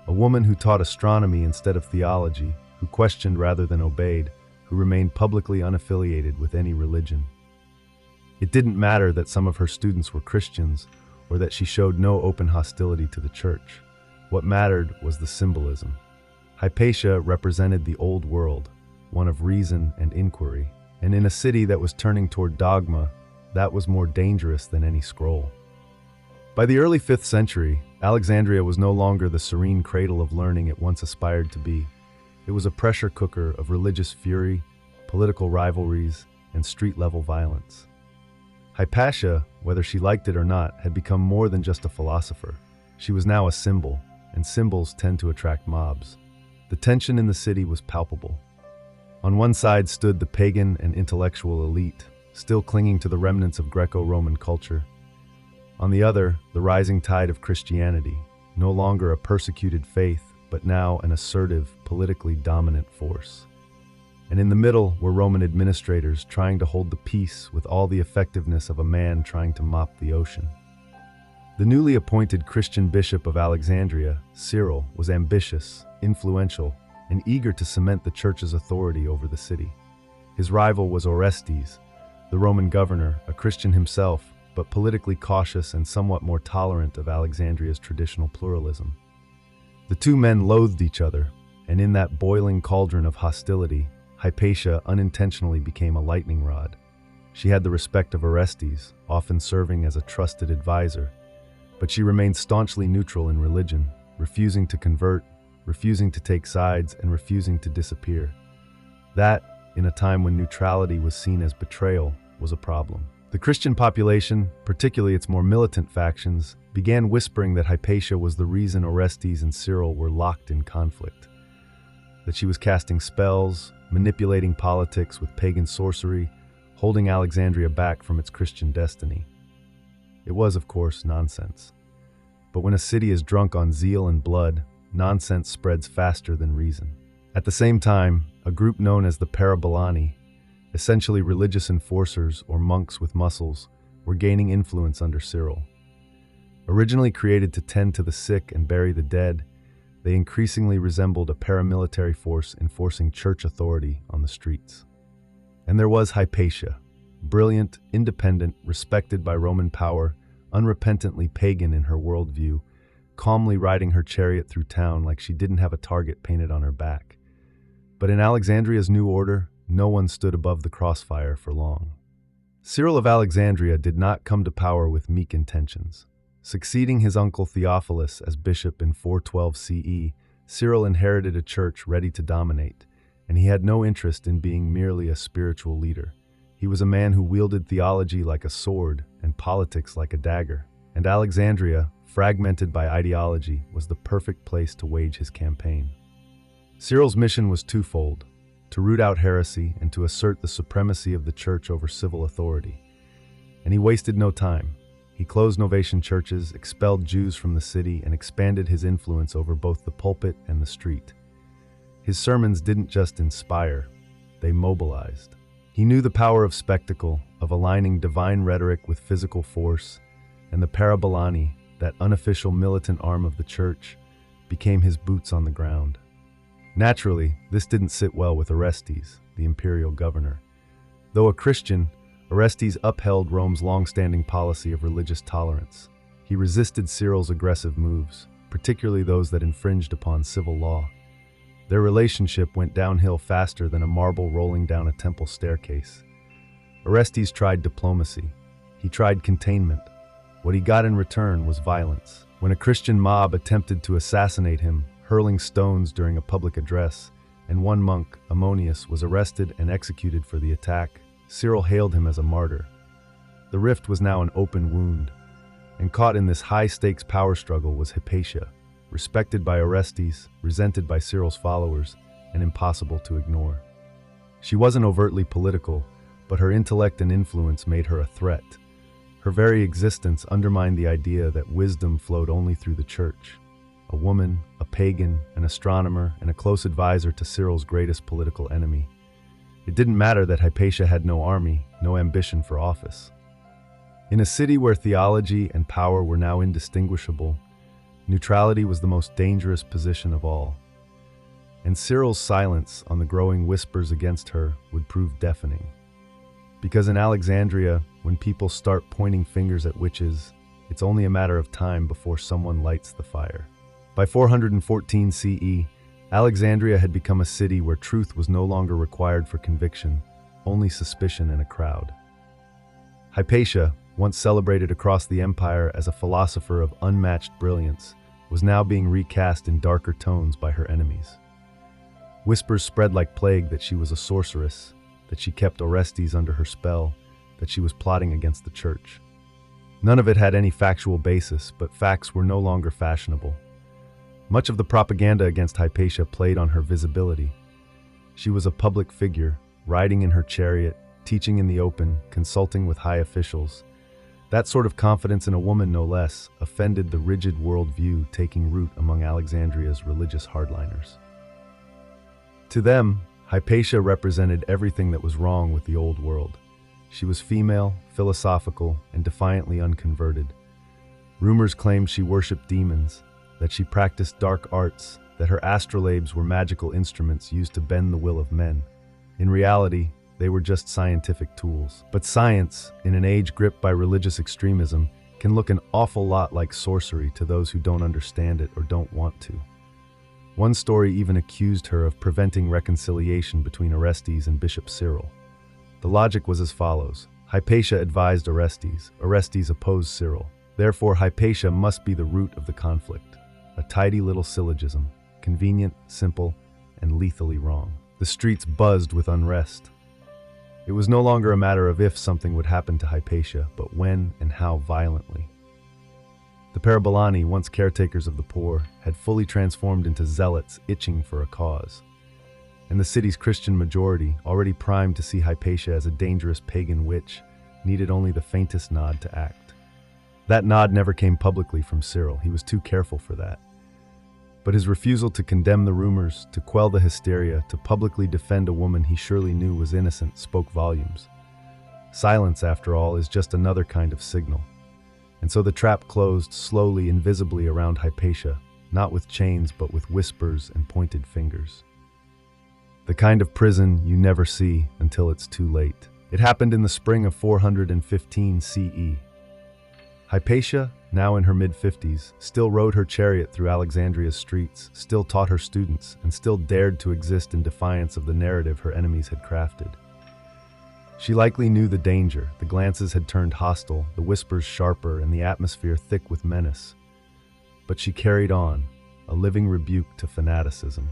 A woman who taught astronomy instead of theology, who questioned rather than obeyed, who remained publicly unaffiliated with any religion. It didn't matter that some of her students were Christians, or that she showed no open hostility to the church. What mattered was the symbolism. Hypatia represented the old world, one of reason and inquiry, and in a city that was turning toward dogma, that was more dangerous than any scroll. By the early 5th century, Alexandria was no longer the serene cradle of learning it once aspired to be. It was a pressure cooker of religious fury, political rivalries, and street-level violence. Hypatia, whether she liked it or not, had become more than just a philosopher. She was now a symbol, and symbols tend to attract mobs. The tension in the city was palpable. On one side stood the pagan and intellectual elite, still clinging to the remnants of Greco-Roman culture. On the other, the rising tide of Christianity, no longer a persecuted faith, but now an assertive, politically dominant force. And in the middle were Roman administrators trying to hold the peace with all the effectiveness of a man trying to mop the ocean. The newly appointed Christian bishop of Alexandria, Cyril, was ambitious, influential, and eager to cement the church's authority over the city. His rival was Orestes, the Roman governor, a Christian himself, but politically cautious and somewhat more tolerant of Alexandria's traditional pluralism. The two men loathed each other, and in that boiling cauldron of hostility, Hypatia unintentionally became a lightning rod. She had the respect of Orestes, often serving as a trusted advisor, but she remained staunchly neutral in religion, refusing to convert, refusing to take sides, and refusing to disappear. That, in a time when neutrality was seen as betrayal, was a problem. The Christian population, particularly its more militant factions, began whispering that Hypatia was the reason Orestes and Cyril were locked in conflict, that she was casting spells, manipulating politics with pagan sorcery, holding Alexandria back from its Christian destiny. It was, of course, nonsense. But when a city is drunk on zeal and blood, nonsense spreads faster than reason. At the same time, a group known as the Parabolani, essentially religious enforcers or monks with muscles, were gaining influence under Cyril. Originally created to tend to the sick and bury the dead, they increasingly resembled a paramilitary force enforcing church authority on the streets. And there was Hypatia, brilliant, independent, respected by Roman power, unrepentantly pagan in her worldview, calmly riding her chariot through town like she didn't have a target painted on her back. But in Alexandria's new order, no one stood above the crossfire for long. Cyril of Alexandria did not come to power with meek intentions. Succeeding his uncle Theophilus as bishop in 412 CE, Cyril inherited a church ready to dominate, and he had no interest in being merely a spiritual leader. He was a man who wielded theology like a sword and politics like a dagger, and Alexandria, fragmented by ideology, was the perfect place to wage his campaign. Cyril's mission was twofold: to root out heresy and to assert the supremacy of the church over civil authority. And he wasted no time. He closed Novatian churches, expelled Jews from the city, and expanded his influence over both the pulpit and the street. His sermons didn't just inspire, they mobilized. He knew the power of spectacle, of aligning divine rhetoric with physical force, and the parabolani, that unofficial militant arm of the church, became his boots on the ground. Naturally, this didn't sit well with Orestes, the imperial governor. Though a Christian, Orestes upheld Rome's long-standing policy of religious tolerance. He resisted Cyril's aggressive moves, particularly those that infringed upon civil law. Their relationship went downhill faster than a marble rolling down a temple staircase. Orestes tried diplomacy. He tried containment. What he got in return was violence. When a Christian mob attempted to assassinate him, hurling stones during a public address, and one monk, Ammonius, was arrested and executed for the attack, Cyril hailed him as a martyr. The rift was now an open wound, and caught in this high-stakes power struggle was Hypatia, respected by Orestes, resented by Cyril's followers, and impossible to ignore. She wasn't overtly political, but her intellect and influence made her a threat. Her very existence undermined the idea that wisdom flowed only through the church. A woman, a pagan, an astronomer, and a close advisor to Cyril's greatest political enemy. It didn't matter that Hypatia had no army, no ambition for office. In a city where theology and power were now indistinguishable, neutrality was the most dangerous position of all. And Cyril's silence on the growing whispers against her would prove deafening. Because in Alexandria, when people start pointing fingers at witches, it's only a matter of time before someone lights the fire. By 414 CE, Alexandria had become a city where truth was no longer required for conviction, only suspicion and a crowd. Hypatia, once celebrated across the empire as a philosopher of unmatched brilliance, was now being recast in darker tones by her enemies. Whispers spread like plague that she was a sorceress, that she kept Orestes under her spell, that she was plotting against the church. None of it had any factual basis, but facts were no longer fashionable. Much of the propaganda against Hypatia played on her visibility. She was a public figure, riding in her chariot, teaching in the open, consulting with high officials. That sort of confidence in a woman, no less, offended the rigid worldview taking root among Alexandria's religious hardliners. To them, Hypatia represented everything that was wrong with the old world. She was female, philosophical, and defiantly unconverted. Rumors claimed she worshipped demons, that she practiced dark arts, that her astrolabes were magical instruments used to bend the will of men. In reality, they were just scientific tools. But science, in an age gripped by religious extremism, can look an awful lot like sorcery to those who don't understand it or don't want to. One story even accused her of preventing reconciliation between Orestes and Bishop Cyril. The logic was as follows. Hypatia advised Orestes. Orestes opposed Cyril. Therefore, Hypatia must be the root of the conflict. A tidy little syllogism, convenient, simple, and lethally wrong. The streets buzzed with unrest. It was no longer a matter of if something would happen to Hypatia, but when and how violently. The parabolani, once caretakers of the poor, had fully transformed into zealots itching for a cause. And the city's Christian majority, already primed to see Hypatia as a dangerous pagan witch, needed only the faintest nod to act. That nod never came publicly from Cyril. He was too careful for that. But his refusal to condemn the rumors, to quell the hysteria, to publicly defend a woman he surely knew was innocent spoke volumes. Silence, after all, is just another kind of signal. And so the trap closed slowly, invisibly around Hypatia, not with chains but with whispers and pointed fingers. The kind of prison you never see until it's too late. It happened in the spring of 415 CE. Hypatia, now in her mid-50s, still rode her chariot through Alexandria's streets, still taught her students, and still dared to exist in defiance of the narrative her enemies had crafted. She likely knew the danger. The glances had turned hostile, the whispers sharper, and the atmosphere thick with menace. But she carried on, a living rebuke to fanaticism.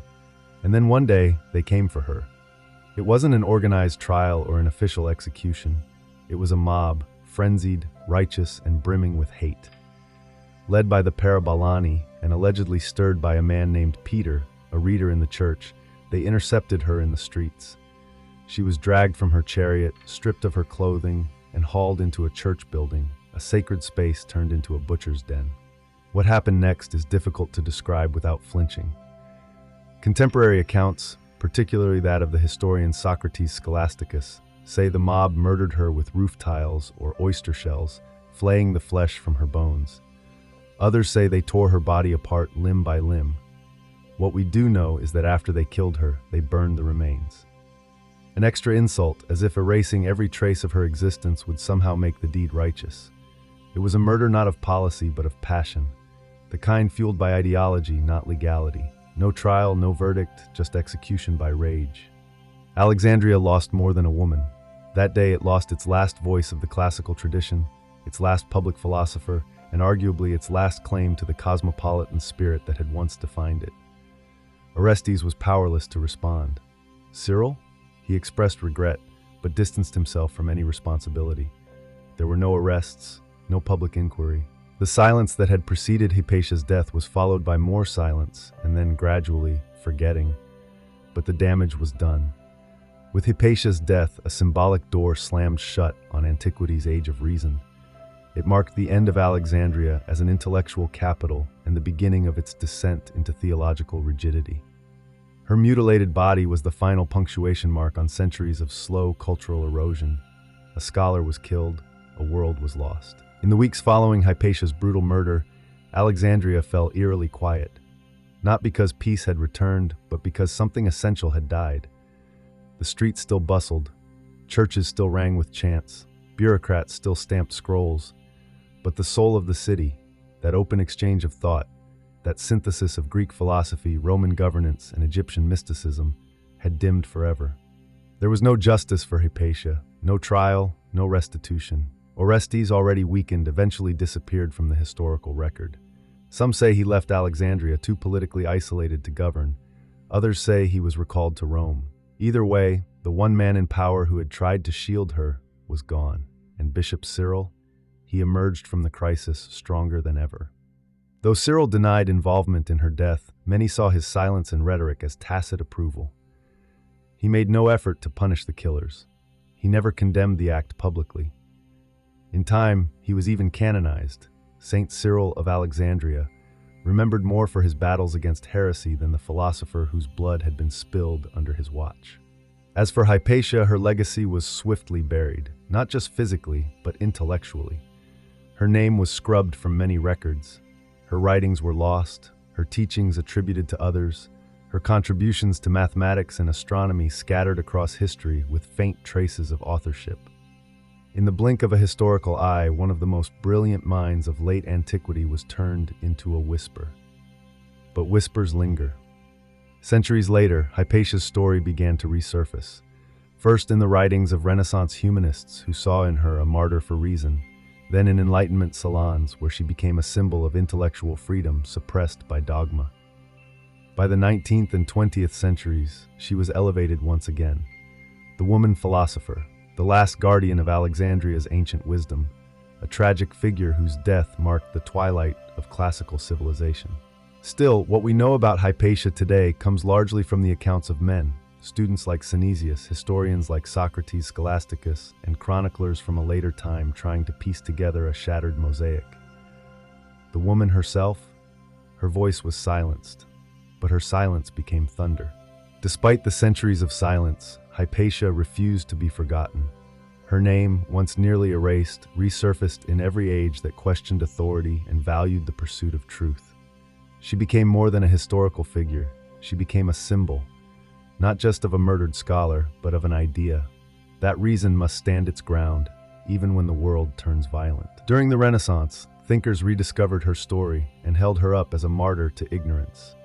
And then one day, they came for her. It wasn't an organized trial or an official execution. It was a mob, frenzied, righteous, and brimming with hate. Led by the Parabolani and allegedly stirred by a man named Peter, a reader in the church, they intercepted her in the streets. She was dragged from her chariot, stripped of her clothing, and hauled into a church building, a sacred space turned into a butcher's den. What happened next is difficult to describe without flinching. Contemporary accounts, particularly that of the historian Socrates Scholasticus, say the mob murdered her with roof tiles or oyster shells, flaying the flesh from her bones. Others say they tore her body apart limb by limb. What we do know is that after they killed her, they burned the remains. An extra insult, as if erasing every trace of her existence would somehow make the deed righteous. It was a murder not of policy but of passion, the kind fueled by ideology, not legality. No trial, no verdict, just execution by rage. Alexandria lost more than a woman. That day it lost its last voice of the classical tradition, its last public philosopher, and arguably its last claim to the cosmopolitan spirit that had once defined it. Orestes was powerless to respond. Cyril? He expressed regret, but distanced himself from any responsibility. There were no arrests, no public inquiry. The silence that had preceded Hypatia's death was followed by more silence, and then gradually, forgetting. But the damage was done. With Hypatia's death, a symbolic door slammed shut on antiquity's age of reason. It marked the end of Alexandria as an intellectual capital and the beginning of its descent into theological rigidity. Her mutilated body was the final punctuation mark on centuries of slow cultural erosion. A scholar was killed, a world was lost. In the weeks following Hypatia's brutal murder, Alexandria fell eerily quiet. Not because peace had returned, but because something essential had died. The streets still bustled, churches still rang with chants, bureaucrats still stamped scrolls. But the soul of the city, that open exchange of thought, that synthesis of Greek philosophy, Roman governance, and Egyptian mysticism, had dimmed forever. There was no justice for Hypatia, no trial, no restitution. Orestes, already weakened, eventually disappeared from the historical record. Some say he left Alexandria too politically isolated to govern. Others say he was recalled to Rome. Either way, the one man in power who had tried to shield her was gone, and Bishop Cyril, he emerged from the crisis stronger than ever. Though Cyril denied involvement in her death, many saw his silence and rhetoric as tacit approval. He made no effort to punish the killers. He never condemned the act publicly. In time, he was even canonized. Saint Cyril of Alexandria, remembered more for his battles against heresy than the philosopher whose blood had been spilled under his watch. As for Hypatia, her legacy was swiftly buried, not just physically, but intellectually. Her name was scrubbed from many records. Her writings were lost, her teachings attributed to others, her contributions to mathematics and astronomy scattered across history with faint traces of authorship. In the blink of a historical eye, one of the most brilliant minds of late antiquity was turned into a whisper. But whispers linger. Centuries later, Hypatia's story began to resurface. First in the writings of Renaissance humanists who saw in her a martyr for reason, then in Enlightenment salons where she became a symbol of intellectual freedom suppressed by dogma. By the 19th and 20th centuries, she was elevated once again. The woman philosopher, the last guardian of Alexandria's ancient wisdom, a tragic figure whose death marked the twilight of classical civilization. Still, what we know about Hypatia today comes largely from the accounts of men, students like Synesius, historians like Socrates, Scholasticus, and chroniclers from a later time trying to piece together a shattered mosaic. The woman herself, her voice was silenced, but her silence became thunder. Despite the centuries of silence, Hypatia refused to be forgotten. Her name, once nearly erased, resurfaced in every age that questioned authority and valued the pursuit of truth. She became more than a historical figure. She became a symbol, not just of a murdered scholar, but of an idea. That reason must stand its ground, even when the world turns violent. During the Renaissance, thinkers rediscovered her story and held her up as a martyr to ignorance.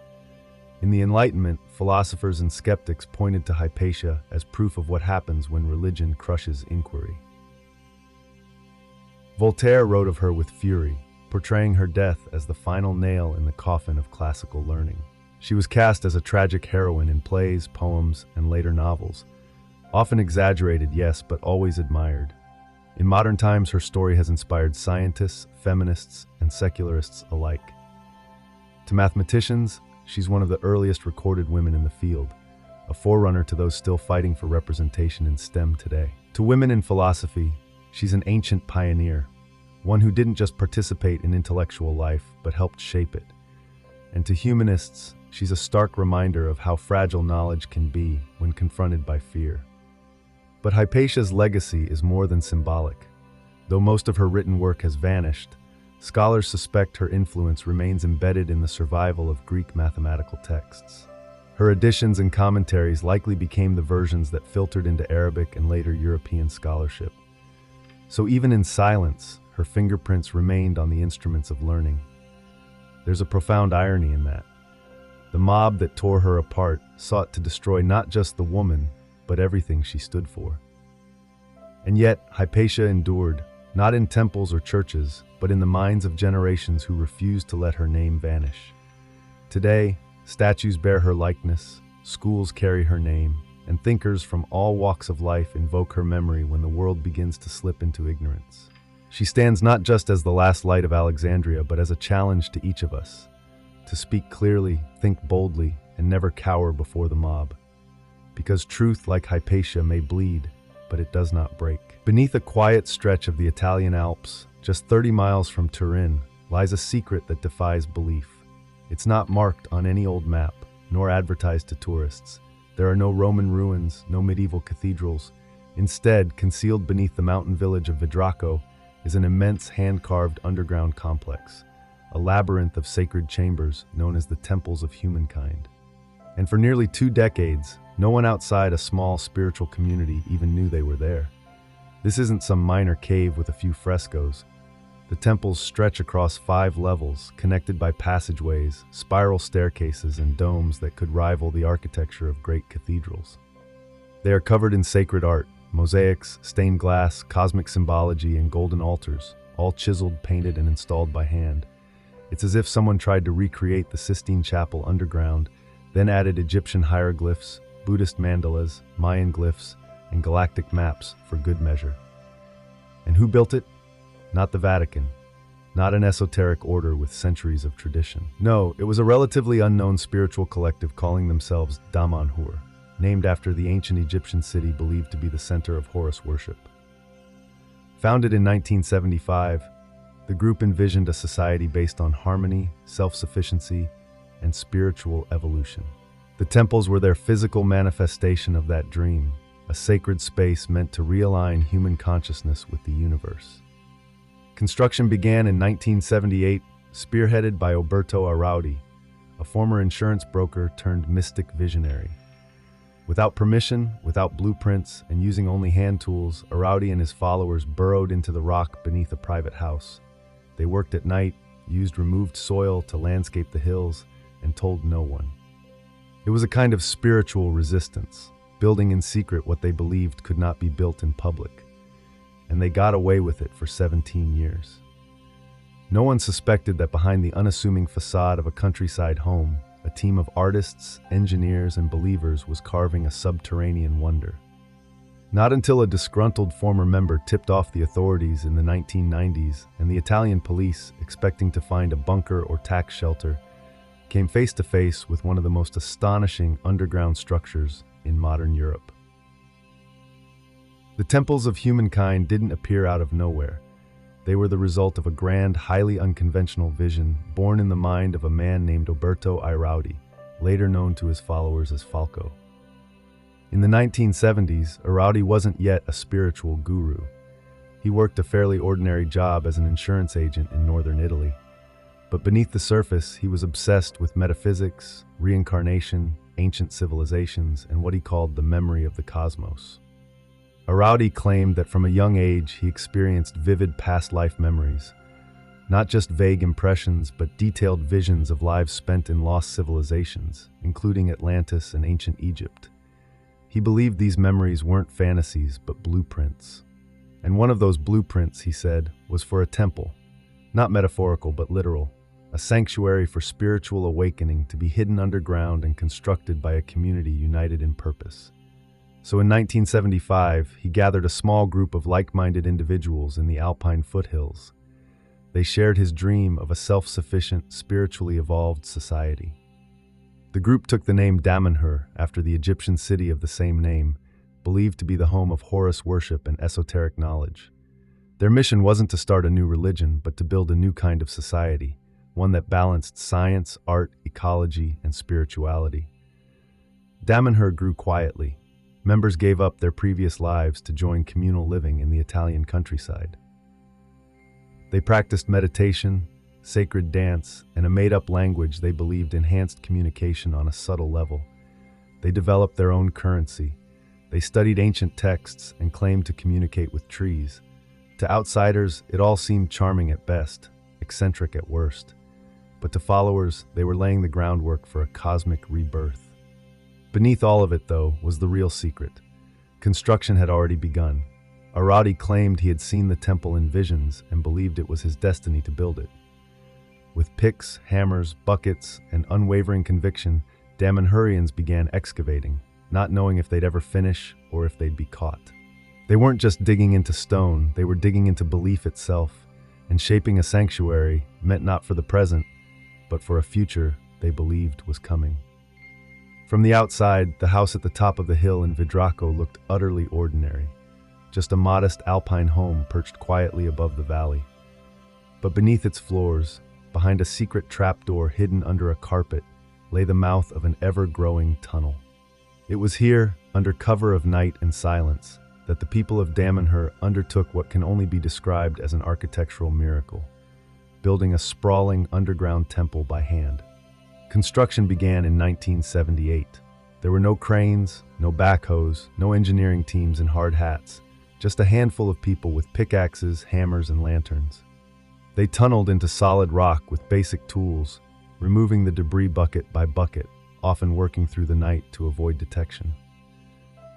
In the Enlightenment, philosophers and skeptics pointed to Hypatia as proof of what happens when religion crushes inquiry. Voltaire wrote of her with fury, portraying her death as the final nail in the coffin of classical learning. She was cast as a tragic heroine in plays, poems, and later novels. Often exaggerated, yes, but always admired. In modern times, her story has inspired scientists, feminists, and secularists alike. To mathematicians, she's one of the earliest recorded women in the field, a forerunner to those still fighting for representation in STEM today. To women in philosophy, she's an ancient pioneer, one who didn't just participate in intellectual life, but helped shape it. And to humanists, she's a stark reminder of how fragile knowledge can be when confronted by fear. But Hypatia's legacy is more than symbolic. Though most of her written work has vanished, scholars suspect her influence remains embedded in the survival of Greek mathematical texts. Her editions and commentaries likely became the versions that filtered into Arabic and later European scholarship. So even in silence, her fingerprints remained on the instruments of learning. There's a profound irony in that. The mob that tore her apart sought to destroy not just the woman, but everything she stood for. And yet, Hypatia endured, not in temples or churches, but in the minds of generations who refused to let her name vanish. Today, statues bear her likeness, schools carry her name, and thinkers from all walks of life invoke her memory when the world begins to slip into ignorance. She stands not just as the last light of Alexandria, but as a challenge to each of us, to speak clearly, think boldly, and never cower before the mob. Because truth, like Hypatia, may bleed, but it does not break. Beneath a quiet stretch of the Italian Alps, just 30 miles from Turin, lies a secret that defies belief. It's not marked on any old map, nor advertised to tourists. There are no Roman ruins, no medieval cathedrals. Instead, concealed beneath the mountain village of Vidraco is an immense hand-carved underground complex, a labyrinth of sacred chambers known as the temples of humankind. And for nearly 2 decades, no one outside a small spiritual community even knew they were there. This isn't some minor cave with a few frescoes. The temples stretch across 5 levels, connected by passageways, spiral staircases, and domes that could rival the architecture of great cathedrals. They are covered in sacred art, mosaics, stained glass, cosmic symbology, and golden altars, all chiseled, painted, and installed by hand. It's as if someone tried to recreate the Sistine Chapel underground, then added Egyptian hieroglyphs, Buddhist mandalas, Mayan glyphs, and galactic maps for good measure. And who built it? Not the Vatican. Not an esoteric order with centuries of tradition. No, it was a relatively unknown spiritual collective calling themselves Damanhur, named after the ancient Egyptian city believed to be the center of Horus worship. Founded in 1975, the group envisioned a society based on harmony, self-sufficiency, and spiritual evolution. The temples were their physical manifestation of that dream, a sacred space meant to realign human consciousness with the universe. Construction began in 1978, spearheaded by Oberto Araudi, a former insurance broker turned mystic visionary. Without permission, without blueprints, and using only hand tools, Araudi and his followers burrowed into the rock beneath a private house. They worked at night, used removed soil to landscape the hills, and told no one. It was a kind of spiritual resistance, building in secret what they believed could not be built in public. And they got away with it for 17 years. No one suspected that behind the unassuming facade of a countryside home, a team of artists, engineers, and believers was carving a subterranean wonder. Not until a disgruntled former member tipped off the authorities in the 1990s and the Italian police, expecting to find a bunker or tax shelter, came face to face with one of the most astonishing underground structures in modern Europe. The temples of humankind didn't appear out of nowhere. They were the result of a grand, highly unconventional vision born in the mind of a man named Oberto Araudi, later known to his followers as Falco. In the 1970s, Araudi wasn't yet a spiritual guru. He worked a fairly ordinary job as an insurance agent in northern Italy. But beneath the surface, he was obsessed with metaphysics, reincarnation, ancient civilizations, and what he called the memory of the cosmos. Araudi claimed that from a young age he experienced vivid past life memories, not just vague impressions, but detailed visions of lives spent in lost civilizations, including Atlantis and ancient Egypt. He believed these memories weren't fantasies, but blueprints. And one of those blueprints, he said, was for a temple, not metaphorical, but literal, a sanctuary for spiritual awakening to be hidden underground and constructed by a community united in purpose. So in 1975, he gathered a small group of like-minded individuals in the Alpine foothills. They shared his dream of a self-sufficient, spiritually evolved society. The group took the name Damanhur after the Egyptian city of the same name, believed to be the home of Horus worship and esoteric knowledge. Their mission wasn't to start a new religion, but to build a new kind of society, one that balanced science, art, ecology, and spirituality. Damanhur grew quietly. Members gave up their previous lives to join communal living in the Italian countryside. They practiced meditation, sacred dance, and a made-up language they believed enhanced communication on a subtle level. They developed their own currency. They studied ancient texts and claimed to communicate with trees. To outsiders, it all seemed charming at best, eccentric at worst. But to followers, they were laying the groundwork for a cosmic rebirth. Beneath all of it, though, was the real secret. Construction had already begun. Araudi claimed he had seen the temple in visions and believed it was his destiny to build it. With picks, hammers, buckets, and unwavering conviction, Damanhurians began excavating, not knowing if they'd ever finish or if they'd be caught. They weren't just digging into stone, they were digging into belief itself, and shaping a sanctuary meant not for the present, but for a future they believed was coming. From the outside, the house at the top of the hill in Vidraco looked utterly ordinary, just a modest alpine home perched quietly above the valley. But beneath its floors, behind a secret trapdoor hidden under a carpet, lay the mouth of an ever-growing tunnel. It was here, under cover of night and silence, that the people of Damanhur undertook what can only be described as an architectural miracle, building a sprawling underground temple by hand. Construction began in 1978. There were no cranes, no backhoes, no engineering teams in hard hats, just a handful of people with pickaxes, hammers, and lanterns. They tunneled into solid rock with basic tools, removing the debris bucket by bucket, often working through the night to avoid detection.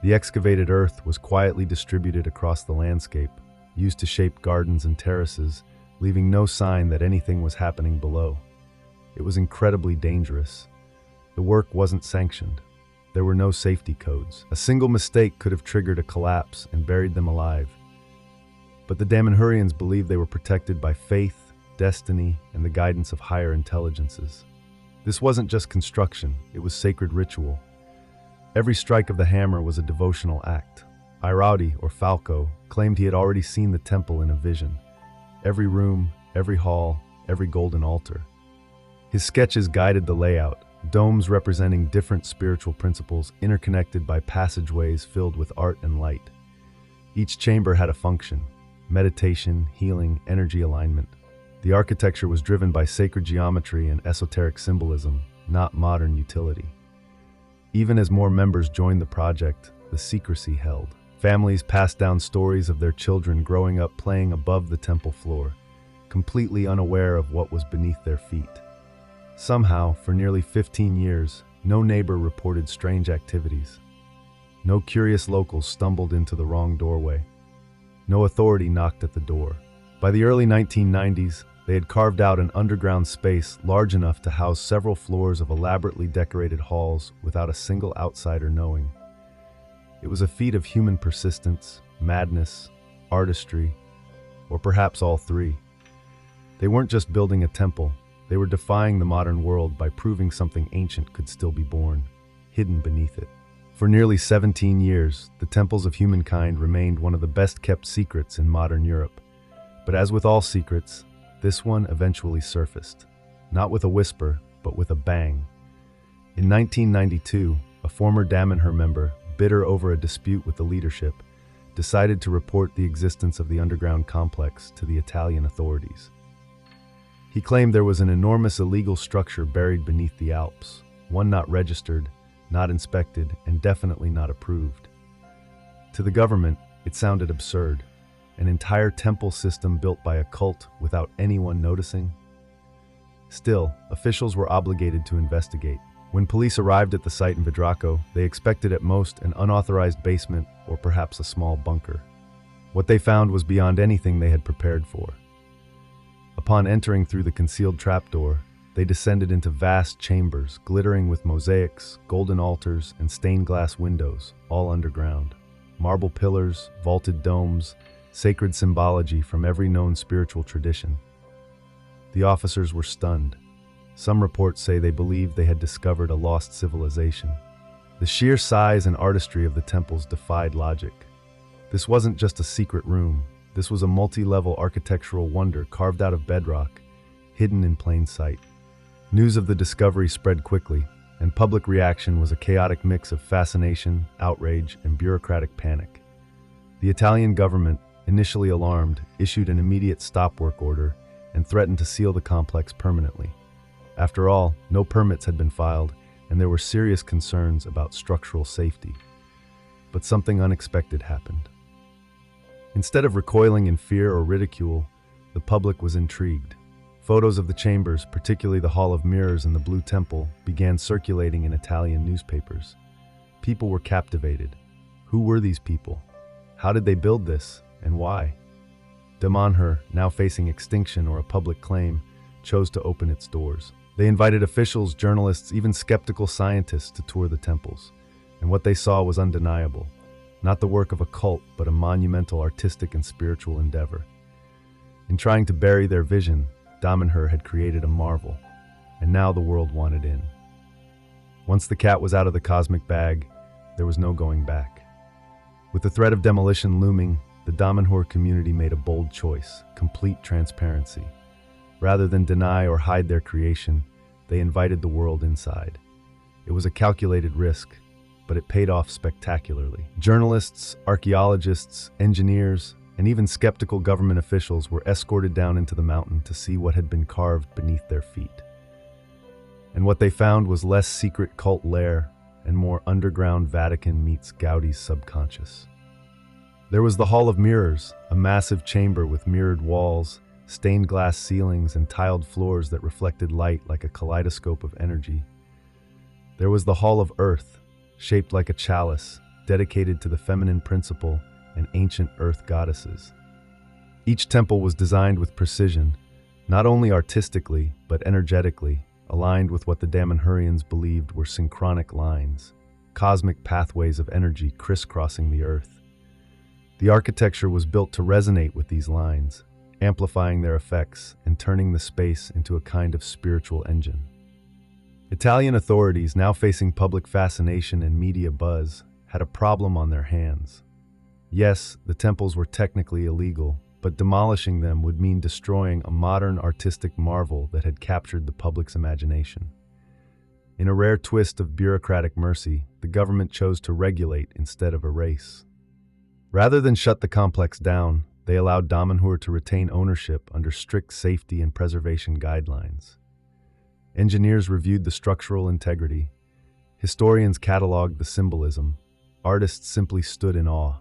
The excavated earth was quietly distributed across the landscape, used to shape gardens and terraces, leaving no sign that anything was happening below. It was incredibly dangerous. The work wasn't sanctioned. There were no safety codes. A single mistake could have triggered a collapse and buried them alive. But the Damanhurians believed they were protected by faith, destiny, and the guidance of higher intelligences. This wasn't just construction, it was sacred ritual. Every strike of the hammer was a devotional act. Araudi, or Falco, claimed he had already seen the temple in a vision. Every room, every hall, every golden altar. His sketches guided the layout, domes representing different spiritual principles interconnected by passageways filled with art and light. Each chamber had a function: meditation, healing, energy alignment. The architecture was driven by sacred geometry and esoteric symbolism, not modern utility. Even as more members joined the project, the secrecy held. Families passed down stories of their children growing up playing above the temple floor, completely unaware of what was beneath their feet. Somehow, for nearly 15 years, no neighbor reported strange activities. No curious locals stumbled into the wrong doorway. No authority knocked at the door. By the early 1990s, they had carved out an underground space large enough to house several floors of elaborately decorated halls without a single outsider knowing. It was a feat of human persistence, madness, artistry, or perhaps all three. They weren't just building a temple. They were defying the modern world by proving something ancient could still be born, hidden beneath it. For nearly 17 years, the temples of humankind remained one of the best-kept secrets in modern Europe. But as with all secrets, this one eventually surfaced, not with a whisper, but with a bang. In 1992, a former Damanhur member, bitter over a dispute with the leadership, decided to report the existence of the underground complex to the Italian authorities. He claimed there was an enormous illegal structure buried beneath the Alps, one not registered, not inspected, and definitely not approved. To the government, It sounded absurd. An entire temple system built by a cult without anyone noticing? Still, officials were obligated to investigate. When police arrived at the site in Vidraco, they expected at most an unauthorized basement or perhaps a small bunker. What they found was beyond anything they had prepared for. Upon entering through the concealed trapdoor, they descended into vast chambers, glittering with mosaics, golden altars, and stained glass windows, all underground. Marble pillars, vaulted domes, sacred symbology from every known spiritual tradition. The officers were stunned. Some reports say they believed they had discovered a lost civilization. The sheer size and artistry of the temples defied logic. This wasn't just a secret room. This was a multi-level architectural wonder carved out of bedrock, hidden in plain sight. News of the discovery spread quickly, and public reaction was a chaotic mix of fascination, outrage, and bureaucratic panic. The Italian government, initially alarmed, issued an immediate stop work order and threatened to seal the complex permanently. After all, no permits had been filed, and there were serious concerns about structural safety. But something unexpected happened. Instead of recoiling in fear or ridicule, the public was intrigued. Photos of the chambers, particularly the Hall of Mirrors and the Blue Temple, began circulating in Italian newspapers. People were captivated. Who were these people? How did they build this, and why? Damanhur, now facing extinction or a public claim, chose to open its doors. They invited officials, journalists, even skeptical scientists to tour the temples, and what they saw was undeniable. Not the work of a cult, but a monumental artistic and spiritual endeavor. In trying to bury their vision, Damanhur had created a marvel, and now the world wanted in. Once the cat was out of the cosmic bag, there was no going back. With the threat of demolition looming, the Damanhur community made a bold choice: complete transparency. Rather than deny or hide their creation, they invited the world inside. It was a calculated risk, but it paid off spectacularly. Journalists, archaeologists, engineers, and even skeptical government officials were escorted down into the mountain to see what had been carved beneath their feet. And what they found was less secret cult lair and more underground Vatican meets Gaudi's subconscious. There was the Hall of Mirrors, a massive chamber with mirrored walls, stained glass ceilings, and tiled floors that reflected light like a kaleidoscope of energy. There was the Hall of Earth, shaped like a chalice, dedicated to the feminine principle and ancient earth goddesses. Each temple was designed with precision, not only artistically, but energetically, aligned with what the Damanhurians believed were synchronic lines, cosmic pathways of energy crisscrossing the earth. The architecture was built to resonate with these lines, amplifying their effects and turning the space into a kind of spiritual engine. Italian authorities, now facing public fascination and media buzz, had a problem on their hands. Yes, the temples were technically illegal, but demolishing them would mean destroying a modern artistic marvel that had captured the public's imagination. In a rare twist of bureaucratic mercy, the government chose to regulate instead of erase. Rather than shut the complex down, they allowed Damanhur to retain ownership under strict safety and preservation guidelines. Engineers reviewed the structural integrity. Historians cataloged the symbolism. Artists simply stood in awe.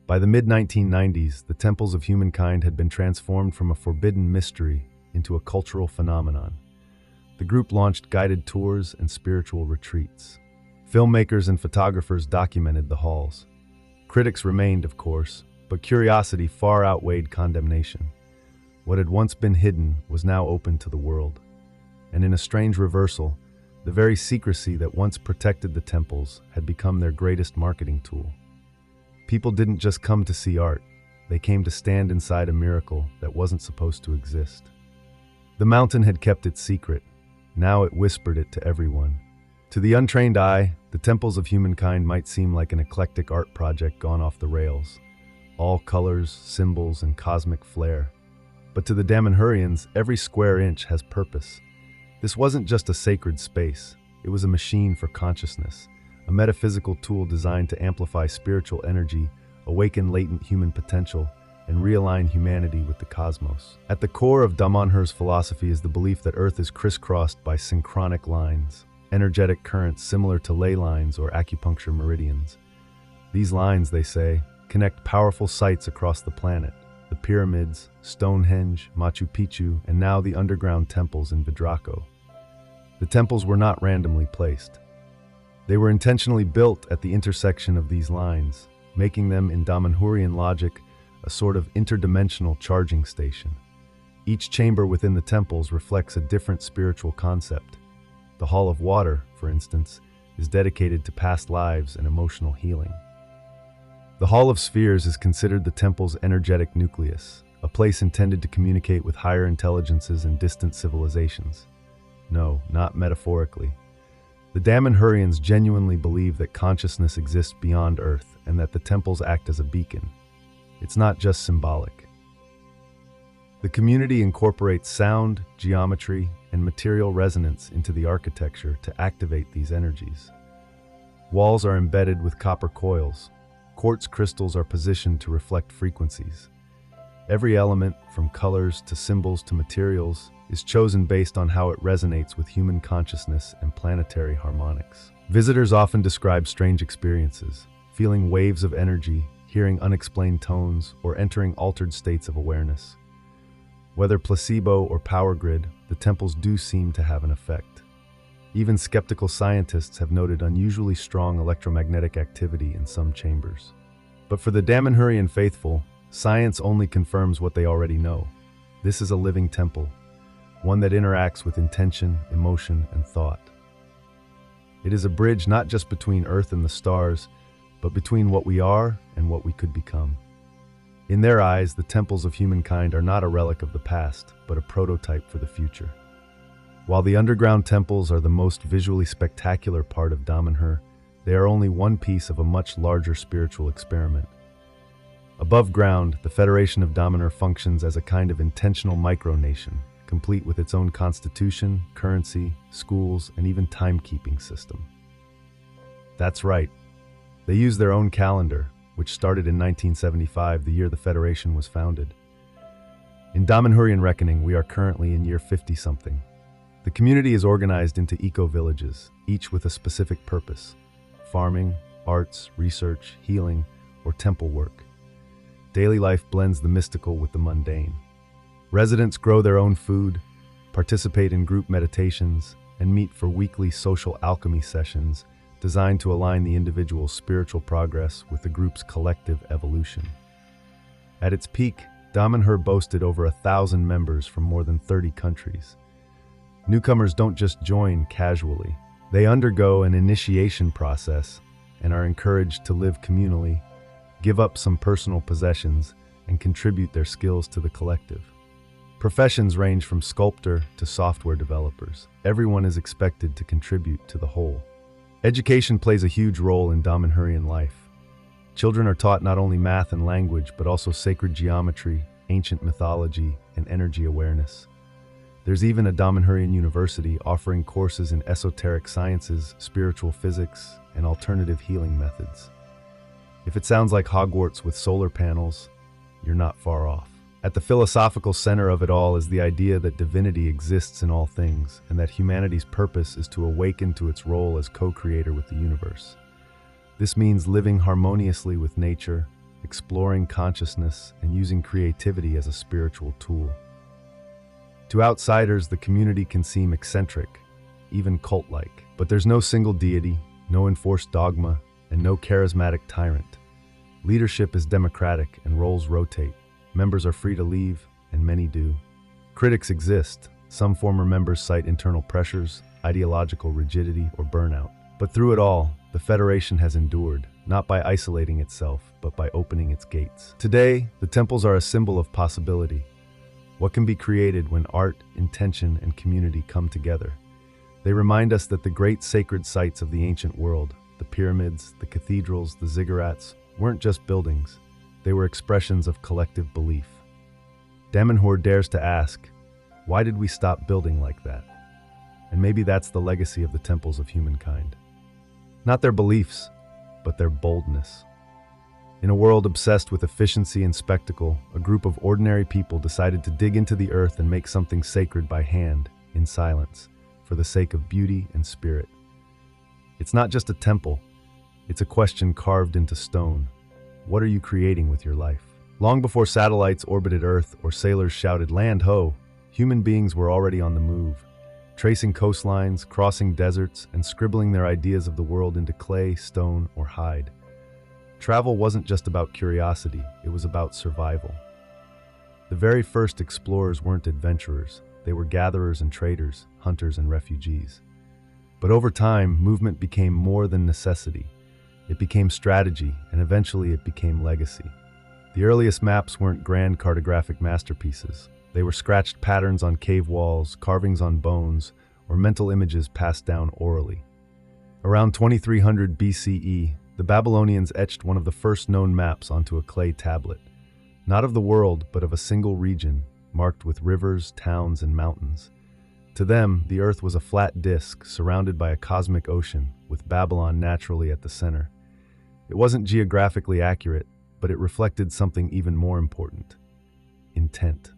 By the mid-1990s, the temples of humankind had been transformed from a forbidden mystery into a cultural phenomenon. The group launched guided tours and spiritual retreats. Filmmakers and photographers documented the halls. Critics remained, of course, but curiosity far outweighed condemnation. What had once been hidden was now open to the world. And in a strange reversal, the very secrecy that once protected the temples had become their greatest marketing tool. People didn't just come to see art, they came to stand inside a miracle that wasn't supposed to exist. The mountain had kept its secret, now it whispered it to everyone. To the untrained eye, the temples of humankind might seem like an eclectic art project gone off the rails. All colors, symbols, and cosmic flair. But to the Damanhurians, every square inch has purpose. This wasn't just a sacred space, it was a machine for consciousness, a metaphysical tool designed to amplify spiritual energy, awaken latent human potential, and realign humanity with the cosmos. At the core of Damanhur's philosophy is the belief that Earth is crisscrossed by synchronic lines, energetic currents similar to ley lines or acupuncture meridians. These lines, they say, connect powerful sites across the planet: the pyramids, Stonehenge, Machu Picchu, and now the underground temples in Vidraco. The temples were not randomly placed. They were intentionally built at the intersection of these lines, making them, in Damanhurian logic, a sort of interdimensional charging station. Each chamber within the temples reflects a different spiritual concept. The Hall of Water, for instance, is dedicated to past lives and emotional healing. The Hall of Spheres is considered the temple's energetic nucleus, a place intended to communicate with higher intelligences and distant civilizations. No, not metaphorically. The Damanhurians genuinely believe that consciousness exists beyond Earth and that the temples act as a beacon. It's not just symbolic. The community incorporates sound, geometry, and material resonance into the architecture to activate these energies. Walls are embedded with copper coils. Quartz crystals are positioned to reflect frequencies. Every element, from colors to symbols to materials, is chosen based on how it resonates with human consciousness and planetary harmonics. Visitors often describe strange experiences, feeling waves of energy, hearing unexplained tones, or entering altered states of awareness. Whether placebo or power grid, the temples do seem to have an effect. Even skeptical scientists have noted unusually strong electromagnetic activity in some chambers. But for the Damanhurian faithful, science only confirms what they already know. This is a living temple, one that interacts with intention, emotion, and thought. It is a bridge not just between Earth and the stars, but between what we are and what we could become. In their eyes, the temples of humankind are not a relic of the past, but a prototype for the future. While the underground temples are the most visually spectacular part of Damanhur, they are only one piece of a much larger spiritual experiment. Above ground, the Federation of Damanhur functions as a kind of intentional micronation, complete with its own constitution, currency, schools, and even timekeeping system. That's right. They use their own calendar, which started in 1975, the year the Federation was founded. In Damanhurian reckoning, we are currently in year 50-something. The community is organized into eco-villages, each with a specific purpose: farming, arts, research, healing, or temple work. Daily life blends the mystical with the mundane. Residents grow their own food, participate in group meditations, and meet for weekly social alchemy sessions designed to align the individual's spiritual progress with the group's collective evolution. At its peak, Damanhur boasted over 1,000 members from more than 30 countries. Newcomers don't just join casually. They undergo an initiation process and are encouraged to live communally, give up some personal possessions, and contribute their skills to the collective. Professions range from sculptor to software developers. Everyone is expected to contribute to the whole. Education plays a huge role in Damanhurian life. Children are taught not only math and language, but also sacred geometry, ancient mythology, and energy awareness. There's even a Damanhurian university offering courses in esoteric sciences, spiritual physics, and alternative healing methods. If it sounds like Hogwarts with solar panels, you're not far off. At the philosophical center of it all is the idea that divinity exists in all things, and that humanity's purpose is to awaken to its role as co-creator with the universe. This means living harmoniously with nature, exploring consciousness, and using creativity as a spiritual tool. To outsiders, the community can seem eccentric, even cult-like. But there's no single deity, no enforced dogma, and no charismatic tyrant. Leadership is democratic and roles rotate. Members are free to leave, and many do. Critics exist. Some former members cite internal pressures, ideological rigidity, or burnout. But through it all, the Federation has endured, not by isolating itself, but by opening its gates. Today, the temples are a symbol of possibility. What can be created when art, intention, and community come together? They remind us that the great sacred sites of the ancient world, the pyramids, the cathedrals, the ziggurats, weren't just buildings. They were expressions of collective belief. Damanhur dares to ask, why did we stop building like that? And maybe that's the legacy of the temples of humankind. Not their beliefs, but their boldness. In a world obsessed with efficiency and spectacle, a group of ordinary people decided to dig into the earth and make something sacred by hand, in silence, for the sake of beauty and spirit. It's not just a temple, it's a question carved into stone. what are you creating with your life? Long before satellites orbited Earth or sailors shouted, "Land ho!" human beings were already on the move, tracing coastlines, crossing deserts, and scribbling their ideas of the world into clay, stone, or hide. Travel wasn't just about curiosity, it was about survival. The very first explorers weren't adventurers, they were gatherers and traders, hunters and refugees. But over time, movement became more than necessity. It became strategy, and eventually it became legacy. The earliest maps weren't grand cartographic masterpieces. They were scratched patterns on cave walls, carvings on bones, or mental images passed down orally. Around 2300 BCE, the Babylonians etched one of the first known maps onto a clay tablet. Not of the world, but of a single region, marked with rivers, towns, and mountains. To them, the earth was a flat disk surrounded by a cosmic ocean, with Babylon naturally at the center. It wasn't geographically accurate, but it reflected something even more important: intent.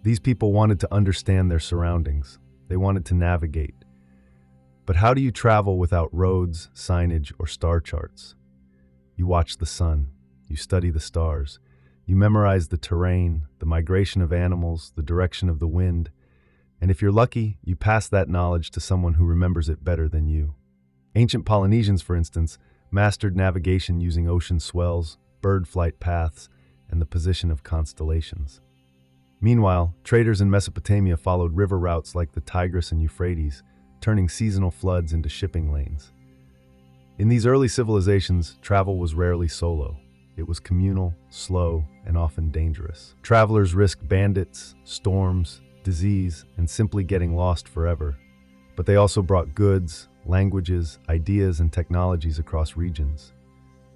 These people wanted to understand their surroundings. They wanted to navigate. But how do you travel without roads, signage, or star charts? You watch the sun. You study the stars. You memorize the terrain, the migration of animals, the direction of the wind. And if you're lucky, you pass that knowledge to someone who remembers it better than you. Ancient Polynesians, for instance, mastered navigation using ocean swells, bird flight paths, and the position of constellations. Meanwhile, traders in Mesopotamia followed river routes like the Tigris and Euphrates, turning seasonal floods into shipping lanes. In these early civilizations, travel was rarely solo. It was communal, slow, and often dangerous. Travelers risked bandits, storms, disease, and simply getting lost forever. But they also brought goods, languages, ideas, and technologies across regions.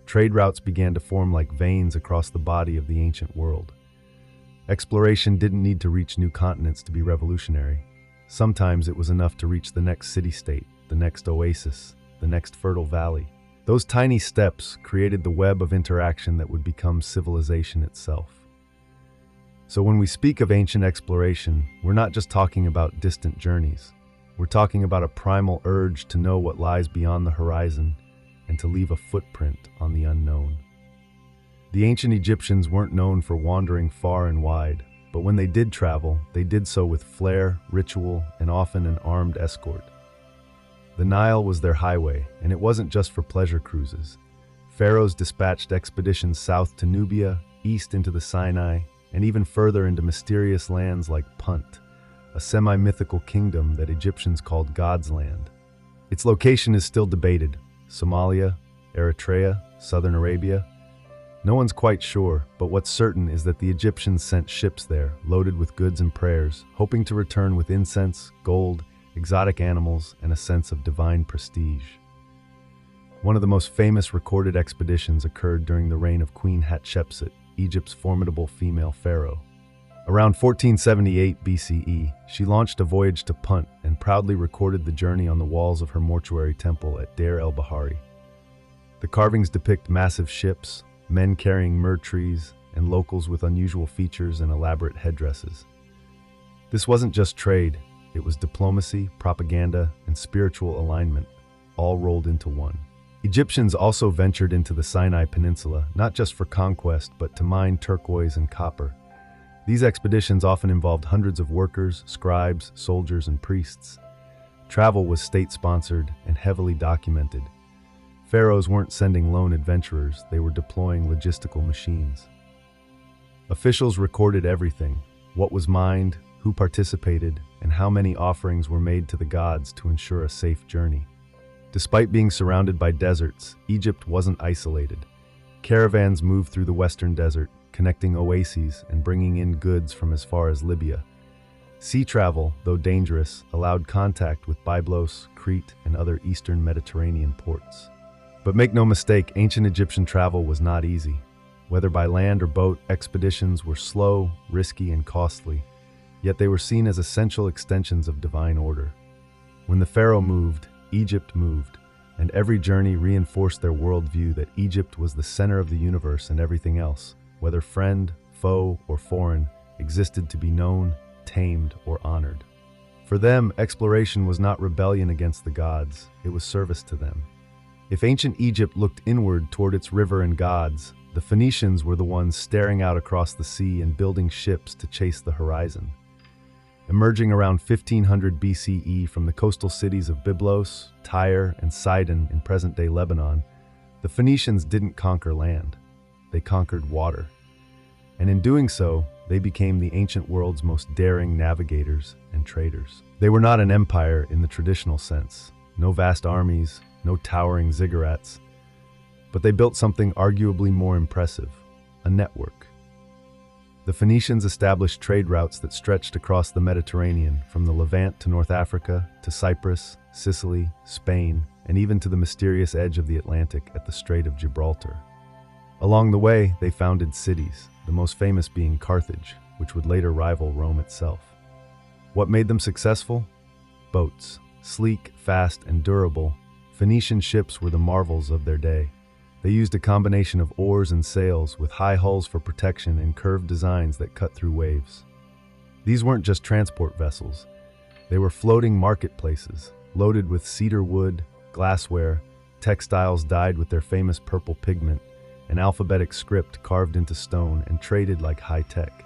Trade routes began to form like veins across the body of the ancient world. Exploration didn't need to reach new continents to be revolutionary. Sometimes it was enough to reach the next city-state, the next oasis, the next fertile valley. Those tiny steps created the web of interaction that would become civilization itself. So when we speak of ancient exploration, we're not just talking about distant journeys. We're talking about a primal urge to know what lies beyond the horizon and to leave a footprint on the unknown. The ancient Egyptians weren't known for wandering far and wide, but when they did travel, they did so with flair, ritual, and often an armed escort. The Nile was their highway, and it wasn't just for pleasure cruises. Pharaohs dispatched expeditions south to Nubia, east into the Sinai, and even further into mysterious lands like Punt, a semi-mythical kingdom that Egyptians called God's Land. Its location is still debated: Somalia, Eritrea, southern Arabia. No one's quite sure, but what's certain is that the Egyptians sent ships there, loaded with goods and prayers, hoping to return with incense, gold, exotic animals, and a sense of divine prestige. One of the most famous recorded expeditions occurred during the reign of Queen Hatshepsut, Egypt's formidable female pharaoh. Around 1478 BCE, she launched a voyage to Punt and proudly recorded the journey on the walls of her mortuary temple at Deir el-Bahari. The carvings depict massive ships, men carrying myrrh trees, and locals with unusual features and elaborate headdresses. This wasn't just trade, it was diplomacy, propaganda, and spiritual alignment, all rolled into one. Egyptians also ventured into the Sinai Peninsula, not just for conquest, but to mine turquoise and copper. These expeditions often involved hundreds of workers, scribes, soldiers, and priests. Travel was state-sponsored and heavily documented. Pharaohs weren't sending lone adventurers, they were deploying logistical machines. Officials recorded everything: what was mined, who participated, and how many offerings were made to the gods to ensure a safe journey. Despite being surrounded by deserts, Egypt wasn't isolated. Caravans moved through the western desert, connecting oases and bringing in goods from as far as Libya. Sea travel, though dangerous, allowed contact with Byblos, Crete, and other eastern Mediterranean ports. But make no mistake, ancient Egyptian travel was not easy. Whether by land or boat, expeditions were slow, risky, and costly, yet they were seen as essential extensions of divine order. When the pharaoh moved, Egypt moved, and every journey reinforced their worldview that Egypt was the center of the universe and everything else, whether friend, foe, or foreign, existed to be known, tamed, or honored. For them, exploration was not rebellion against the gods, it was service to them. If ancient Egypt looked inward toward its river and gods, the Phoenicians were the ones staring out across the sea and building ships to chase the horizon. Emerging around 1500 BCE from the coastal cities of Byblos, Tyre, and Sidon in present-day Lebanon, the Phoenicians didn't conquer land. They conquered water. And in doing so, they became the ancient world's most daring navigators and traders. They were not an empire in the traditional sense. No vast armies, no towering ziggurats. But they built something arguably more impressive, a network. The Phoenicians established trade routes that stretched across the Mediterranean, from the Levant to North Africa, to Cyprus, Sicily, Spain, and even to the mysterious edge of the Atlantic at the Strait of Gibraltar. Along the way, they founded cities, the most famous being Carthage, which would later rival Rome itself. What made them successful? Boats. Sleek, fast, and durable, Phoenician ships were the marvels of their day. They used a combination of oars and sails with high hulls for protection and curved designs that cut through waves. These weren't just transport vessels. They were floating marketplaces, loaded with cedar wood, glassware, textiles dyed with their famous purple pigment, and alphabetic script carved into stone and traded like high-tech.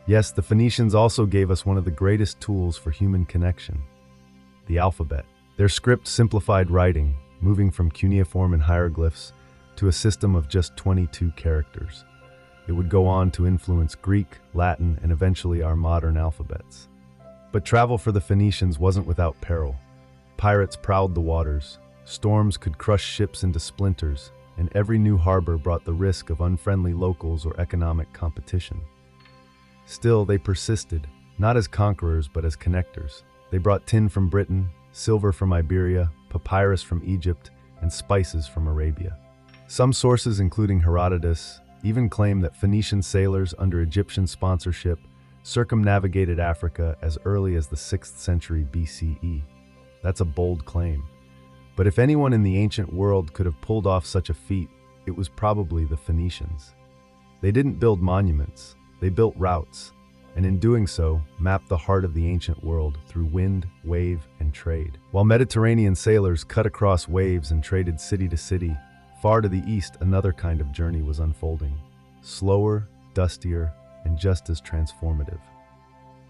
Yes, the Phoenicians also gave us one of the greatest tools for human connection: the alphabet. Their script simplified writing, moving from cuneiform and hieroglyphs to a system of just 22 characters. It would go on to influence Greek, Latin, and eventually our modern alphabets. But travel for the Phoenicians wasn't without peril. Pirates prowled the waters, storms could crush ships into splinters, and every new harbor brought the risk of unfriendly locals or economic competition. Still, they persisted, not as conquerors but as connectors. They brought tin from Britain, silver from Iberia, papyrus from Egypt, and spices from Arabia. Some sources, including Herodotus, even claim that Phoenician sailors under Egyptian sponsorship circumnavigated Africa as early as the 6th century BCE. That's a bold claim. But if anyone in the ancient world could have pulled off such a feat, it was probably the Phoenicians. They didn't build monuments, they built routes, and in doing so, mapped the heart of the ancient world through wind, wave, and trade. While Mediterranean sailors cut across waves and traded city to city, far to the east another kind of journey was unfolding, slower, dustier, and just as transformative.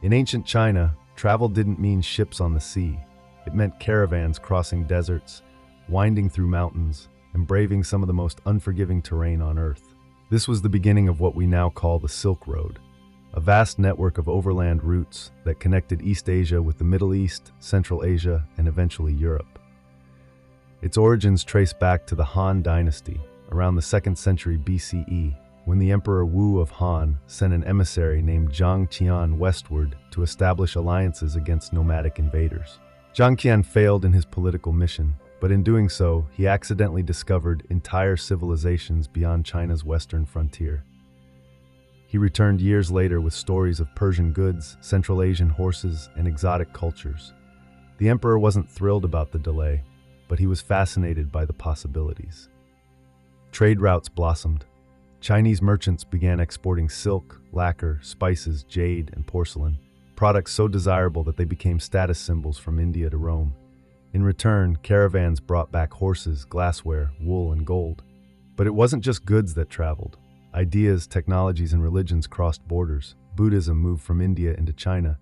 In ancient China, travel didn't mean ships on the sea. It meant caravans crossing deserts, winding through mountains, and braving some of the most unforgiving terrain on Earth. This was the beginning of what we now call the Silk Road, a vast network of overland routes that connected East Asia with the Middle East, Central Asia, and eventually Europe. Its origins trace back to the Han Dynasty, around the 2nd century BCE, when the Emperor Wu of Han sent an emissary named Zhang Qian westward to establish alliances against nomadic invaders. Zhang Qian failed in his political mission, but in doing so, he accidentally discovered entire civilizations beyond China's western frontier. He returned years later with stories of Persian goods, Central Asian horses, and exotic cultures. The emperor wasn't thrilled about the delay, but he was fascinated by the possibilities. Trade routes blossomed. Chinese merchants began exporting silk, lacquer, spices, jade, and porcelain, products so desirable that they became status symbols from India to Rome. In return, caravans brought back horses, glassware, wool, and gold. But it wasn't just goods that traveled. Ideas, technologies, and religions crossed borders. Buddhism moved from India into China.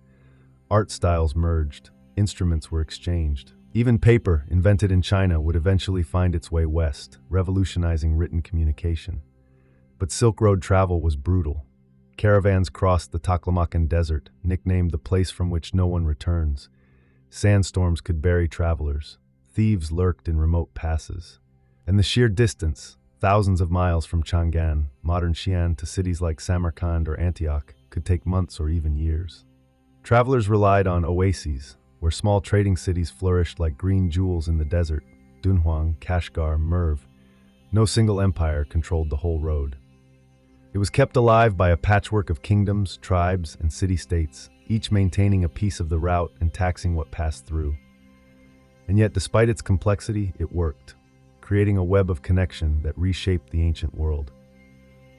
Art styles merged. Instruments were exchanged. Even paper, invented in China, would eventually find its way west, revolutionizing written communication. But Silk Road travel was brutal. Caravans crossed the Taklamakan Desert, nicknamed the place from which no one returns. Sandstorms could bury travelers. Thieves lurked in remote passes. And the sheer distance, thousands of miles from Chang'an, modern Xi'an, to cities like Samarkand or Antioch, could take months or even years. Travelers relied on oases, where small trading cities flourished like green jewels in the desert: Dunhuang, Kashgar, Merv. No single empire controlled the whole road. It was kept alive by a patchwork of kingdoms, tribes, and city-states, each maintaining a piece of the route and taxing what passed through. And yet, despite its complexity, it worked, creating a web of connection that reshaped the ancient world.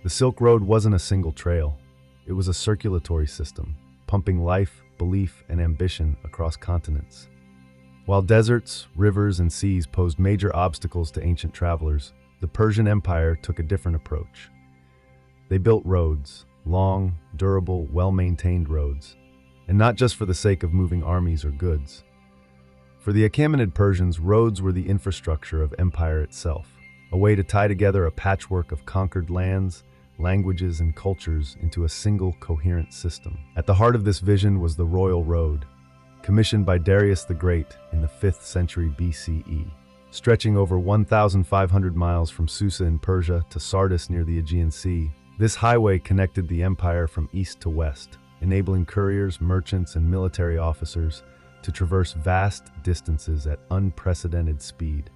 The Silk Road wasn't a single trail. It was a circulatory system, pumping life, belief, and ambition across continents. While deserts, rivers, and seas posed major obstacles to ancient travelers, the Persian Empire took a different approach. They built roads, long, durable, well-maintained roads, and not just for the sake of moving armies or goods. For the Achaemenid Persians, roads were the infrastructure of empire itself, a way to tie together a patchwork of conquered lands, languages, and cultures into a single coherent system. At the heart of this vision was the Royal Road, commissioned by Darius the Great in the 5th century BCE. Stretching over 1,500 miles from Susa in Persia to Sardis near the Aegean Sea, this highway connected the empire from east to west, enabling couriers, merchants, and military officers to traverse vast distances at unprecedented speed.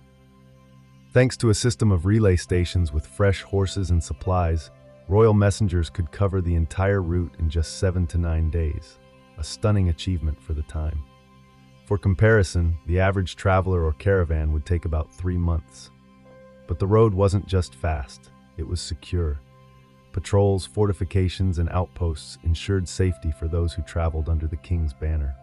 Thanks to a system of relay stations with fresh horses and supplies, royal messengers could cover the entire route in just 7 to 9 days, a stunning achievement for the time. For comparison, the average traveler or caravan would take about 3 months. But the road wasn't just fast, it was secure. Patrols, fortifications, and outposts ensured safety for those who traveled under the king's banner.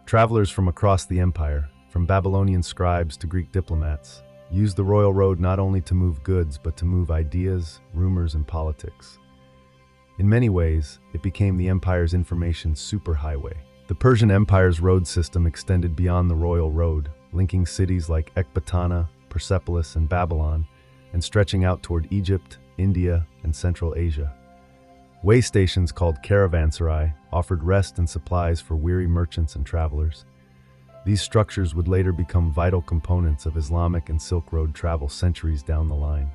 Travelers from across the empire, from Babylonian scribes to Greek diplomats, used the royal road not only to move goods but to move ideas, rumors, and politics. In many ways, it became the empire's information superhighway. The Persian Empire's road system extended beyond the royal road, linking cities like Ecbatana, Persepolis, and Babylon, and stretching out toward Egypt, India, and Central Asia. Way stations called caravanserai offered rest and supplies for weary merchants and travelers. These structures would later become vital components of Islamic and Silk Road travel centuries down the line.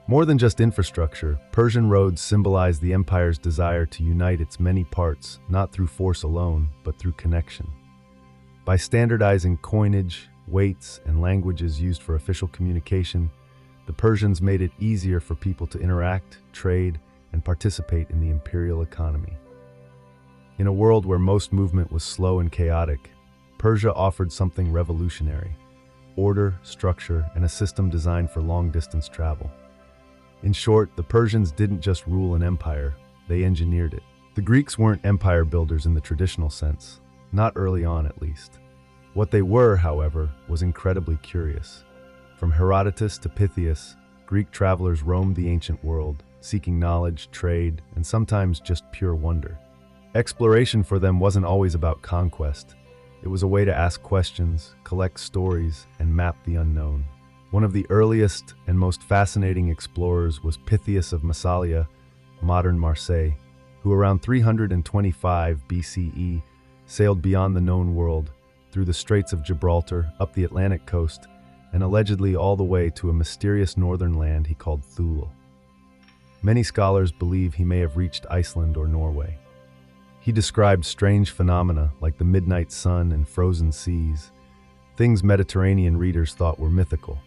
More than just infrastructure, Persian roads symbolized the empire's desire to unite its many parts, not through force alone, but through connection. By standardizing coinage, weights, and languages used for official communication, the Persians made it easier for people to interact, trade, and participate in the imperial economy. In a world where most movement was slow and chaotic, Persia offered something revolutionary: order, structure, and a system designed for long-distance travel. In short, the Persians didn't just rule an empire, they engineered it. The Greeks weren't empire builders in the traditional sense, not early on at least. What they were, however, was incredibly curious. From Herodotus to Pythias, Greek travelers roamed the ancient world, seeking knowledge, trade, and sometimes just pure wonder. Exploration for them wasn't always about conquest. It was a way to ask questions, collect stories, and map the unknown. One of the earliest and most fascinating explorers was Pythias of Massalia, modern Marseille, who around 325 BCE sailed beyond the known world, through the Straits of Gibraltar, up the Atlantic coast, and allegedly all the way to a mysterious northern land he called Thule. Many scholars believe he may have reached Iceland or Norway. He described strange phenomena like the midnight sun and frozen seas, things Mediterranean readers thought were mythical.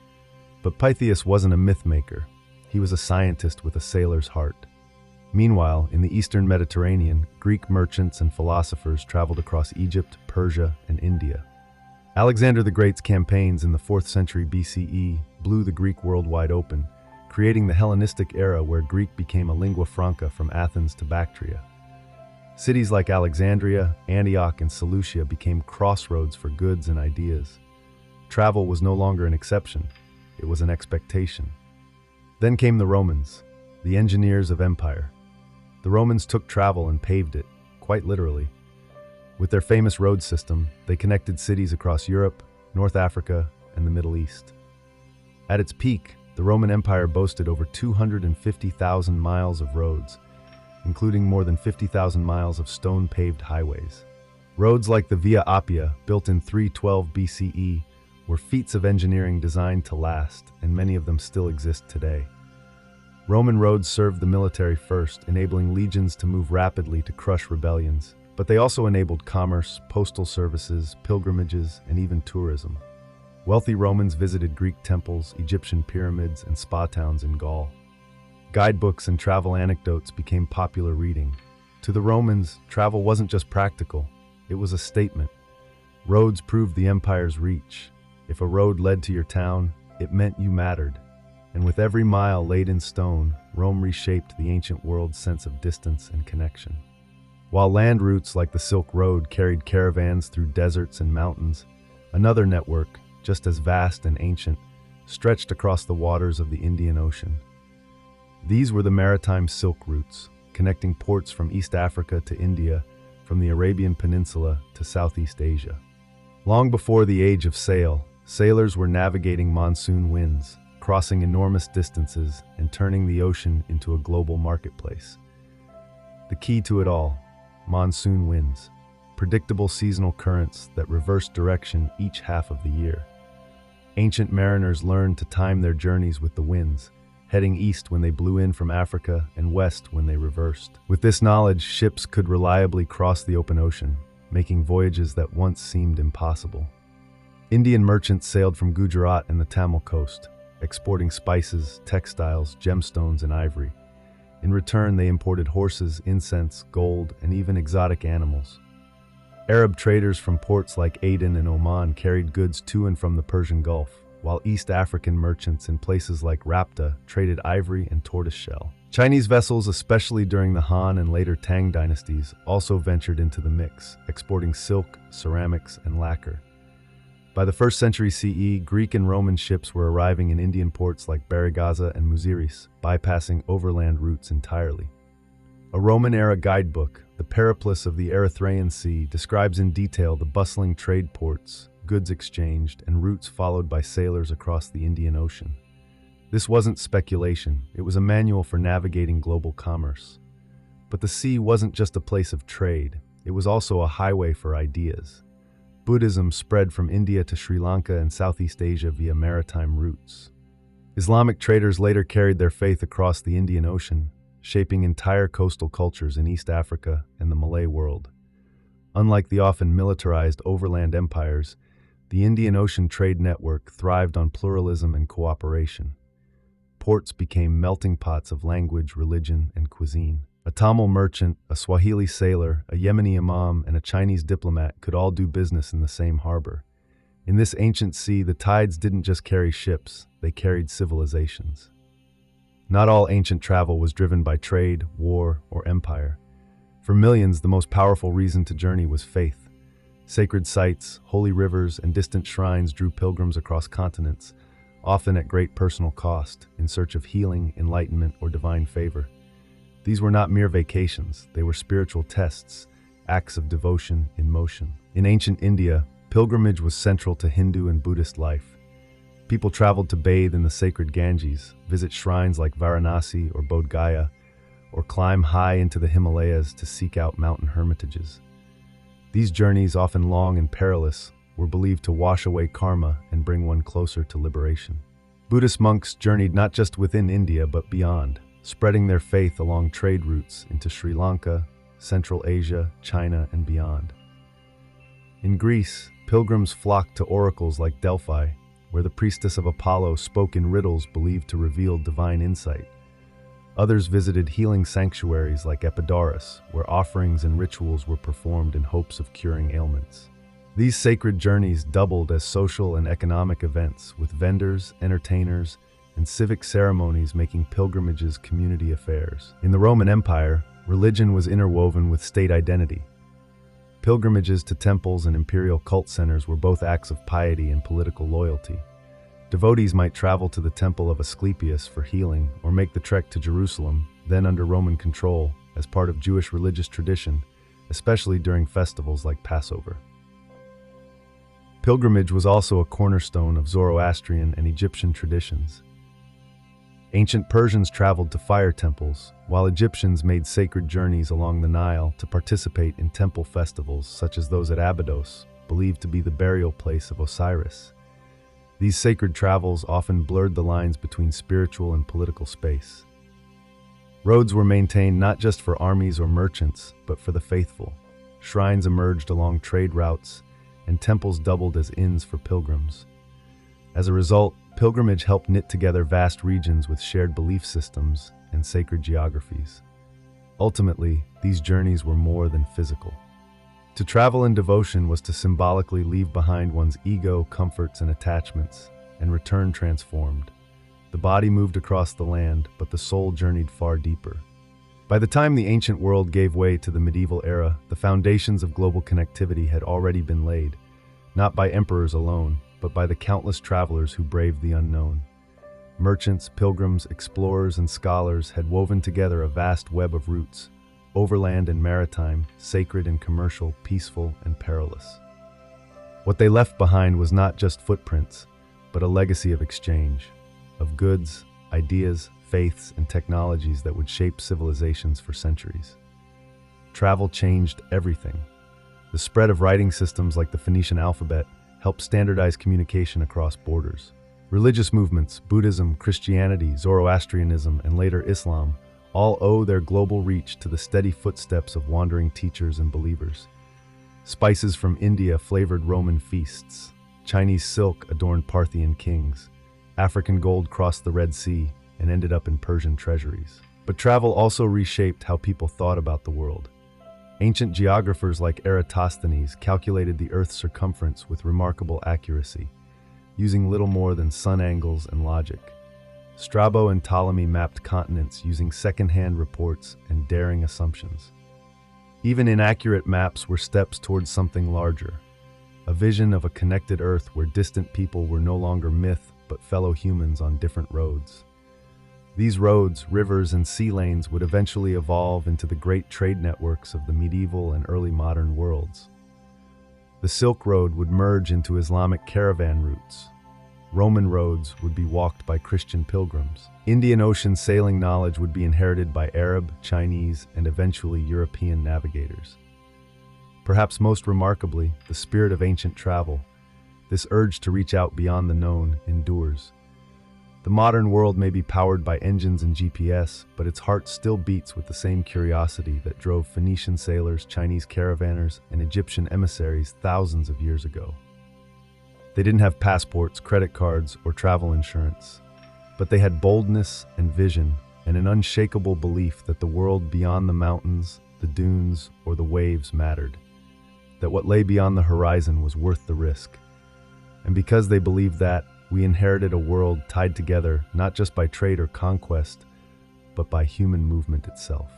But Pythias wasn't a myth-maker. He was a scientist with a sailor's heart. Meanwhile, in the eastern Mediterranean, Greek merchants and philosophers traveled across Egypt, Persia, and India. Alexander the Great's campaigns in the 4th century BCE blew the Greek world wide open, creating the Hellenistic era where Greek became a lingua franca from Athens to Bactria. Cities like Alexandria, Antioch, and Seleucia became crossroads for goods and ideas. Travel was no longer an exception, it was an expectation. Then came the Romans, the engineers of empire. The Romans took travel and paved it, quite literally. With their famous road system, they connected cities across Europe, North Africa, and the Middle East. At its peak, the Roman Empire boasted over 250,000 miles of roads, including more than 50,000 miles of stone-paved highways. Roads like the Via Appia, built in 312 BCE, were feats of engineering designed to last, and many of them still exist today. Roman roads served the military first, enabling legions to move rapidly to crush rebellions, but they also enabled commerce, postal services, pilgrimages, and even tourism. Wealthy Romans visited Greek temples, Egyptian pyramids, and spa towns in Gaul. Guidebooks and travel anecdotes became popular reading. To the Romans, travel wasn't just practical, it was a statement. Roads proved the empire's reach. If a road led to your town, it meant you mattered. And with every mile laid in stone, Rome reshaped the ancient world's sense of distance and connection. While land routes like the Silk Road carried caravans through deserts and mountains, Another network, just as vast and ancient, stretched across the waters of the Indian Ocean. These were the maritime silk routes, connecting ports from East Africa to India, from the Arabian Peninsula to Southeast Asia. Long before the age of sail, sailors were navigating monsoon winds, crossing enormous distances and turning the ocean into a global marketplace. The key to it all: monsoon winds, predictable seasonal currents that reverse direction each half of the year. Ancient mariners learned to time their journeys with the winds, heading east when they blew in from Africa and west when they reversed. With this knowledge, ships could reliably cross the open ocean, making voyages that once seemed impossible. Indian merchants sailed from Gujarat and the Tamil coast, exporting spices, textiles, gemstones, and ivory. In return, they imported horses, incense, gold, and even exotic animals. Arab traders from ports like Aden and Oman carried goods to and from the Persian Gulf, while East African merchants in places like Rapta traded ivory and tortoiseshell. Chinese vessels, especially during the Han and later Tang dynasties, also ventured into the mix, exporting silk, ceramics, and lacquer. By the 1st century CE, Greek and Roman ships were arriving in Indian ports like Barigaza and Muziris, bypassing overland routes entirely. A Roman-era guidebook, the Periplus of the Erythraean Sea, describes in detail the bustling trade ports, goods exchanged, and routes followed by sailors across the Indian Ocean. This wasn't speculation, it was a manual for navigating global commerce. But the sea wasn't just a place of trade, it was also a highway for ideas. Buddhism spread from India to Sri Lanka and Southeast Asia via maritime routes. Islamic traders later carried their faith across the Indian Ocean, shaping entire coastal cultures in East Africa and the Malay world. Unlike the often militarized overland empires, the Indian Ocean trade network thrived on pluralism and cooperation. Ports became melting pots of language, religion, and cuisine. A Tamil merchant, a Swahili sailor, a Yemeni imam, and a Chinese diplomat could all do business in the same harbor. In this ancient sea, the tides didn't just carry ships, they carried civilizations. Not all ancient travel was driven by trade, war, or empire. For millions, the most powerful reason to journey was faith. Sacred sites, holy rivers, and distant shrines drew pilgrims across continents, often at great personal cost, in search of healing, enlightenment, or divine favor. These were not mere vacations, they were spiritual tests, acts of devotion in motion. In ancient India, pilgrimage was central to Hindu and Buddhist life. People traveled to bathe in the sacred Ganges, visit shrines like Varanasi or Bodh Gaya, or climb high into the Himalayas to seek out mountain hermitages. These journeys, often long and perilous, were believed to wash away karma and bring one closer to liberation. Buddhist monks journeyed not just within India but beyond, spreading their faith along trade routes into Sri Lanka, Central Asia, China, and beyond. In Greece, pilgrims flocked to oracles like Delphi, where the priestess of Apollo spoke in riddles believed to reveal divine insight. Others visited healing sanctuaries like Epidaurus, where offerings and rituals were performed in hopes of curing ailments. These sacred journeys doubled as social and economic events, with vendors, entertainers, and civic ceremonies making pilgrimages community affairs. In the Roman Empire, religion was interwoven with state identity. Pilgrimages to temples and imperial cult centers were both acts of piety and political loyalty. Devotees might travel to the temple of Asclepius for healing or make the trek to Jerusalem, then under Roman control, as part of Jewish religious tradition, especially during festivals like Passover. Pilgrimage was also a cornerstone of Zoroastrian and Egyptian traditions. Ancient Persians traveled to fire temples, while Egyptians made sacred journeys along the Nile to participate in temple festivals such as those at Abydos, believed to be the burial place of Osiris. These sacred travels often blurred the lines between spiritual and political space. Roads were maintained not just for armies or merchants, but for the faithful. Shrines emerged along trade routes, and temples doubled as inns for pilgrims. As a result, pilgrimage helped knit together vast regions with shared belief systems and sacred geographies. Ultimately, these journeys were more than physical. To travel in devotion was to symbolically leave behind one's ego, comforts, and attachments, and return transformed. The body moved across the land, but the soul journeyed far deeper. By the time the ancient world gave way to the medieval era, the foundations of global connectivity had already been laid. not by emperors alone, but by the countless travelers who braved the unknown. Merchants, pilgrims, explorers, and scholars had woven together a vast web of routes, overland and maritime, sacred and commercial, peaceful and perilous. What they left behind was not just footprints, but a legacy of exchange, of goods, ideas, faiths, and technologies that would shape civilizations for centuries. Travel changed everything. The spread of writing systems like the Phoenician alphabet helped standardize communication across borders. Religious movements, Buddhism, Christianity, Zoroastrianism, and later Islam, all owe their global reach to the steady footsteps of wandering teachers and believers. Spices from India flavored Roman feasts. Chinese silk adorned Parthian kings. African gold crossed the Red Sea and ended up in Persian treasuries. But travel also reshaped how people thought about the world. Ancient geographers like Eratosthenes calculated the Earth's circumference with remarkable accuracy, using little more than sun angles and logic. Strabo and Ptolemy mapped continents using second-hand reports and daring assumptions. Even inaccurate maps were steps towards something larger, a vision of a connected Earth where distant people were no longer myth but fellow humans on different roads. These roads, rivers, and sea lanes would eventually evolve into the great trade networks of the medieval and early modern worlds. The Silk Road would merge into Islamic caravan routes. Roman roads would be walked by Christian pilgrims. Indian Ocean sailing knowledge would be inherited by Arab, Chinese, and eventually European navigators. Perhaps most remarkably, the spirit of ancient travel, this urge to reach out beyond the known, endures. The modern world may be powered by engines and GPS, but its heart still beats with the same curiosity that drove Phoenician sailors, Chinese caravanners, and Egyptian emissaries thousands of years ago. They didn't have passports, credit cards, or travel insurance, but they had boldness and vision and an unshakable belief that the world beyond the mountains, the dunes, or the waves mattered, that what lay beyond the horizon was worth the risk. And because they believed that, we inherited a world tied together not just by trade or conquest, but by human movement itself.